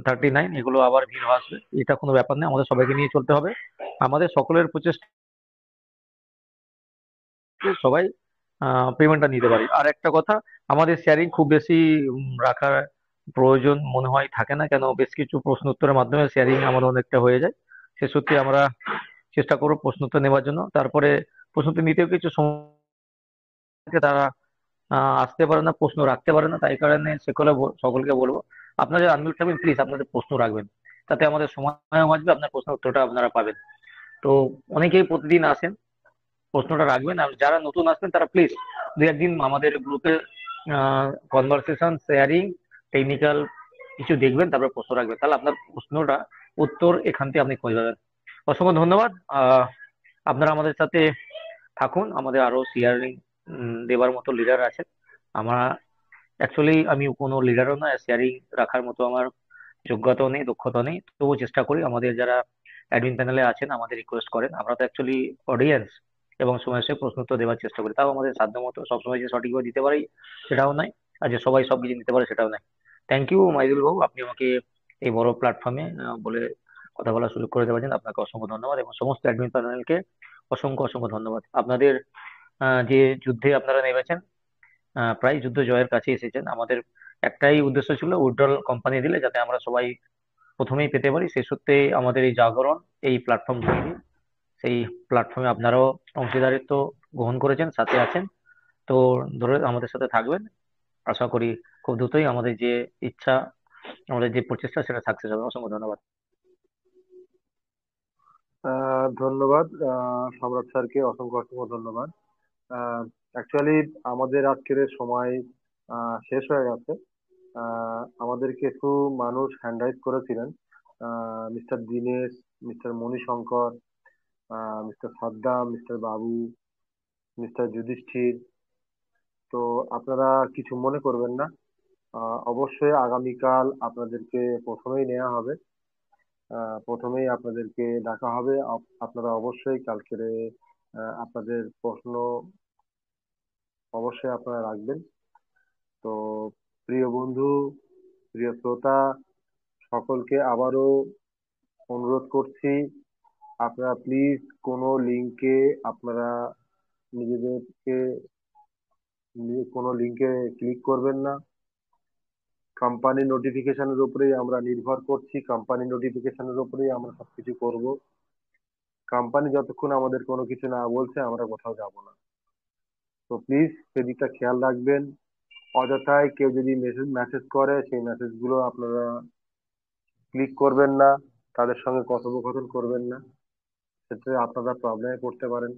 39 এগুলো আবার ভিড় আসবে। এটা কোনো ব্যাপার নেই, আমাদের সবাইকে নিয়ে চলতে হবে। আমাদের সকলের প্রচেষ্টা সবাই পেমেন্টটা নিতে পারি। আর একটা কথা, আমাদের শেয়ারিং খুব বেশি রাখার প্রয়োজন মনে হয় থাকে না, কেন বেশ কিছু প্রশ্ন উত্তরের মাধ্যমে শেয়ারিং আমাদের অনেকটা হয়ে যায়। সে সত্যি আমরা চেষ্টা করবো প্রশ্ন উত্তর নেওয়ার জন্য। তারপরে প্রশ্ন উত্তর নিতেও কিছু সময় থাকে, তারা আসতে পারে না, প্রশ্ন রাখতে পারে না, তাই কারণে সকলকে বলবো আপনারা যারা আনমিউট থাকবেন প্লিজ আপনাদের প্রশ্ন রাখবেন, তাতে আমাদের সময়ও বাঁচবে, আপনার প্রশ্ন উত্তরটা আপনারা পাবেন। তো অনেকেই প্রতিদিন আসেন, প্রশ্নটা রাখবেন। আর যারা নতুন আসবেন তারা প্লিজ দু একদিন আমাদের গ্রুপে কনভারসেশন, শেয়ারিং, টেকনিক্যাল কিছু দেখবেন, তারপর প্রশ্ন রাখবেন, তাহলে আপনার প্রশ্নটা উত্তর এখান থেকে আপনি খুঁজে পাবেন। অসংখ্য ধন্যবাদ। আপনারা আমাদের সাথে থাকুন, আমাদের আরো শেয়ারিং দেবার মতো লিডার আছে। আমরা অ্যাকচুয়ালি আমি কোনো লিডারও না, শেয়ারিং রাখার মতো আমার যোগ্যতাও নেই, দক্ষতা নেই, তবুও চেষ্টা করি। আমাদের যারা অ্যাডমিন প্যানেলে আছেন আমাদের রিকোয়েস্ট করেন, আমরা তো অ্যাকচুয়ালি অডিয়েন্স, এবং সময় সে প্রশ্ন উত্তর দেওয়ার চেষ্টা করি। তাও আমাদের সাধ্য মতো সবসময় যে সঠিকভাবে দিতে পারি সেটাও নাই, আর যে সবাই সব কিছু নিতে পারে সেটাও নাই। থ্যাংক ইউ মাইদুল বাবু, আপনি আমাকে এই বড় প্ল্যাটফর্মে বলে কথা বলার সুযোগ করে দেওয়ার জন্য আপনাকে অসংখ্য ধন্যবাদ, এবং সমস্ত অ্যাডমিন প্যানেলকে অসংখ্য অসংখ্য ধন্যবাদ। আপনাদের যে যুদ্ধে আপনারা নেমেছেন, প্রায় যুদ্ধ জয়ের কাছে এসেছেন। আমাদের একটাই উদ্দেশ্য ছিল উইথড্রল কোম্পানি দিলে যাতে আমরা সবাই প্রথমেই পেতে পারি। সেই সূত্রে আমাদের এই জাগরণ, এই প্ল্যাটফর্ম তৈরি। সেই প্ল্যাটফর্মে আপনারাও অংশীদারিত্ব গ্রহণ করেছেন, সাথে আছেন। তো ধরে আমাদের সাথে থাকবেন। আশা করি খুব দ্রুতই আমাদের যে ইচ্ছা, আমাদের যে প্রচেষ্টা, সেটা সাকসেস হবে। অসংখ্য ধন্যবাদ। ধন্যবাদ সম্রাট স্যারকে, অসংখ্য অসংখ্য ধন্যবাদ। অ্যাকচুয়ালি আমাদের আজকের সময় শেষ হয়ে গেছে। আমাদের কিছু মানুষ হ্যান্ড রাইজ করেছিলেন, mister Dinesh, mister Manishankar, mister Saddam, mister বাবু, মিস্টার যুধিষ্ঠির। তো আপনারা কিছু মনে করবেন না, অবশ্যই আগামীকাল আপনাদেরকে প্রথমেই নেওয়া হবে, প্রথমেই আপনাদেরকে ডাকা হবে। আপনারা অবশ্যই কালকে আপনাদের প্রশ্ন অবশ্যই আপনারা রাখবেন। তো প্রিয় বন্ধু, প্রিয় শ্রোতা, সকলকে আবারও অনুরোধ করছি, আপনারা প্লিজ কোনো লিঙ্কে আপনারা নিজেদেরকে কোনো লিঙ্কে ক্লিক করবেন না। কোম্পানি নোটিফিকেশনের উপরেই আমরা নির্ভর করছি, কোম্পানি নোটিফিকেশনের উপরেই আমরা সবকিছু করব। কোম্পানি যতক্ষণ আমাদের কোনো কিছু না বলছে আমরা কোথাও যাব না। তো প্লিজ সেদিকটা খেয়াল রাখবেন। অযথায় কেউ যদি মেসেজ মেসেজ করে সেই মেসেজগুলো আপনারা ক্লিক করবেন না, তাদের সঙ্গে কথোপকথন করবেন না, সেক্ষেত্রে আপনারা প্রবলেমে পড়তে পারেন।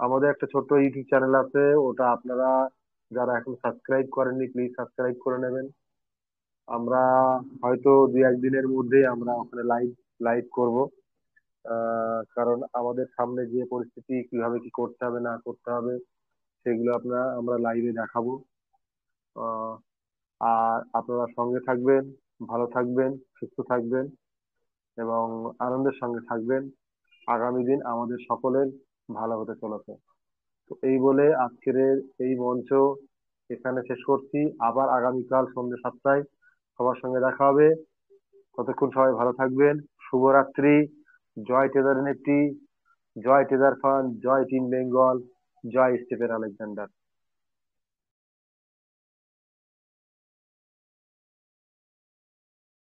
আমাদের একটা ছোট্ট ইউটিউব চ্যানেল আছে, ওটা আপনারা যারা এখন সাবস্ক্রাইব করেননি প্লিজ সাবস্ক্রাইব করে নেবেন। আমরা হয়তো 2-1 দিনের মধ্যেই আমরা ওখানে লাইভ লাইভ করব, কারণ আমাদের সামনে যে পরিস্থিতি কিভাবে কি করতে হবে না করতে হবে সেগুলো আমরা লাইভে দেখাবো। আহ, আর আপনারা সঙ্গে থাকবেন, ভালো থাকবেন, সুস্থ থাকবেন এবং আনন্দের সঙ্গে থাকবেন। আগামী দিন আমাদের সকলের ভালো হতে চলেছে। তো এই বলে আজকের এই মঞ্চ এখানে শেষ করছি। আবার আগামীকাল সন্ধ্যে 7টায় সবার সঙ্গে দেখা হবে। ততক্ষণ সবাই ভালো থাকবেন। শুভরাত্রি। জয় টেজার নেত্রী, জয় টেজার ফান্ড, জয় টিম বেঙ্গল, জয় স্টিফেন আলেকজান্ডার।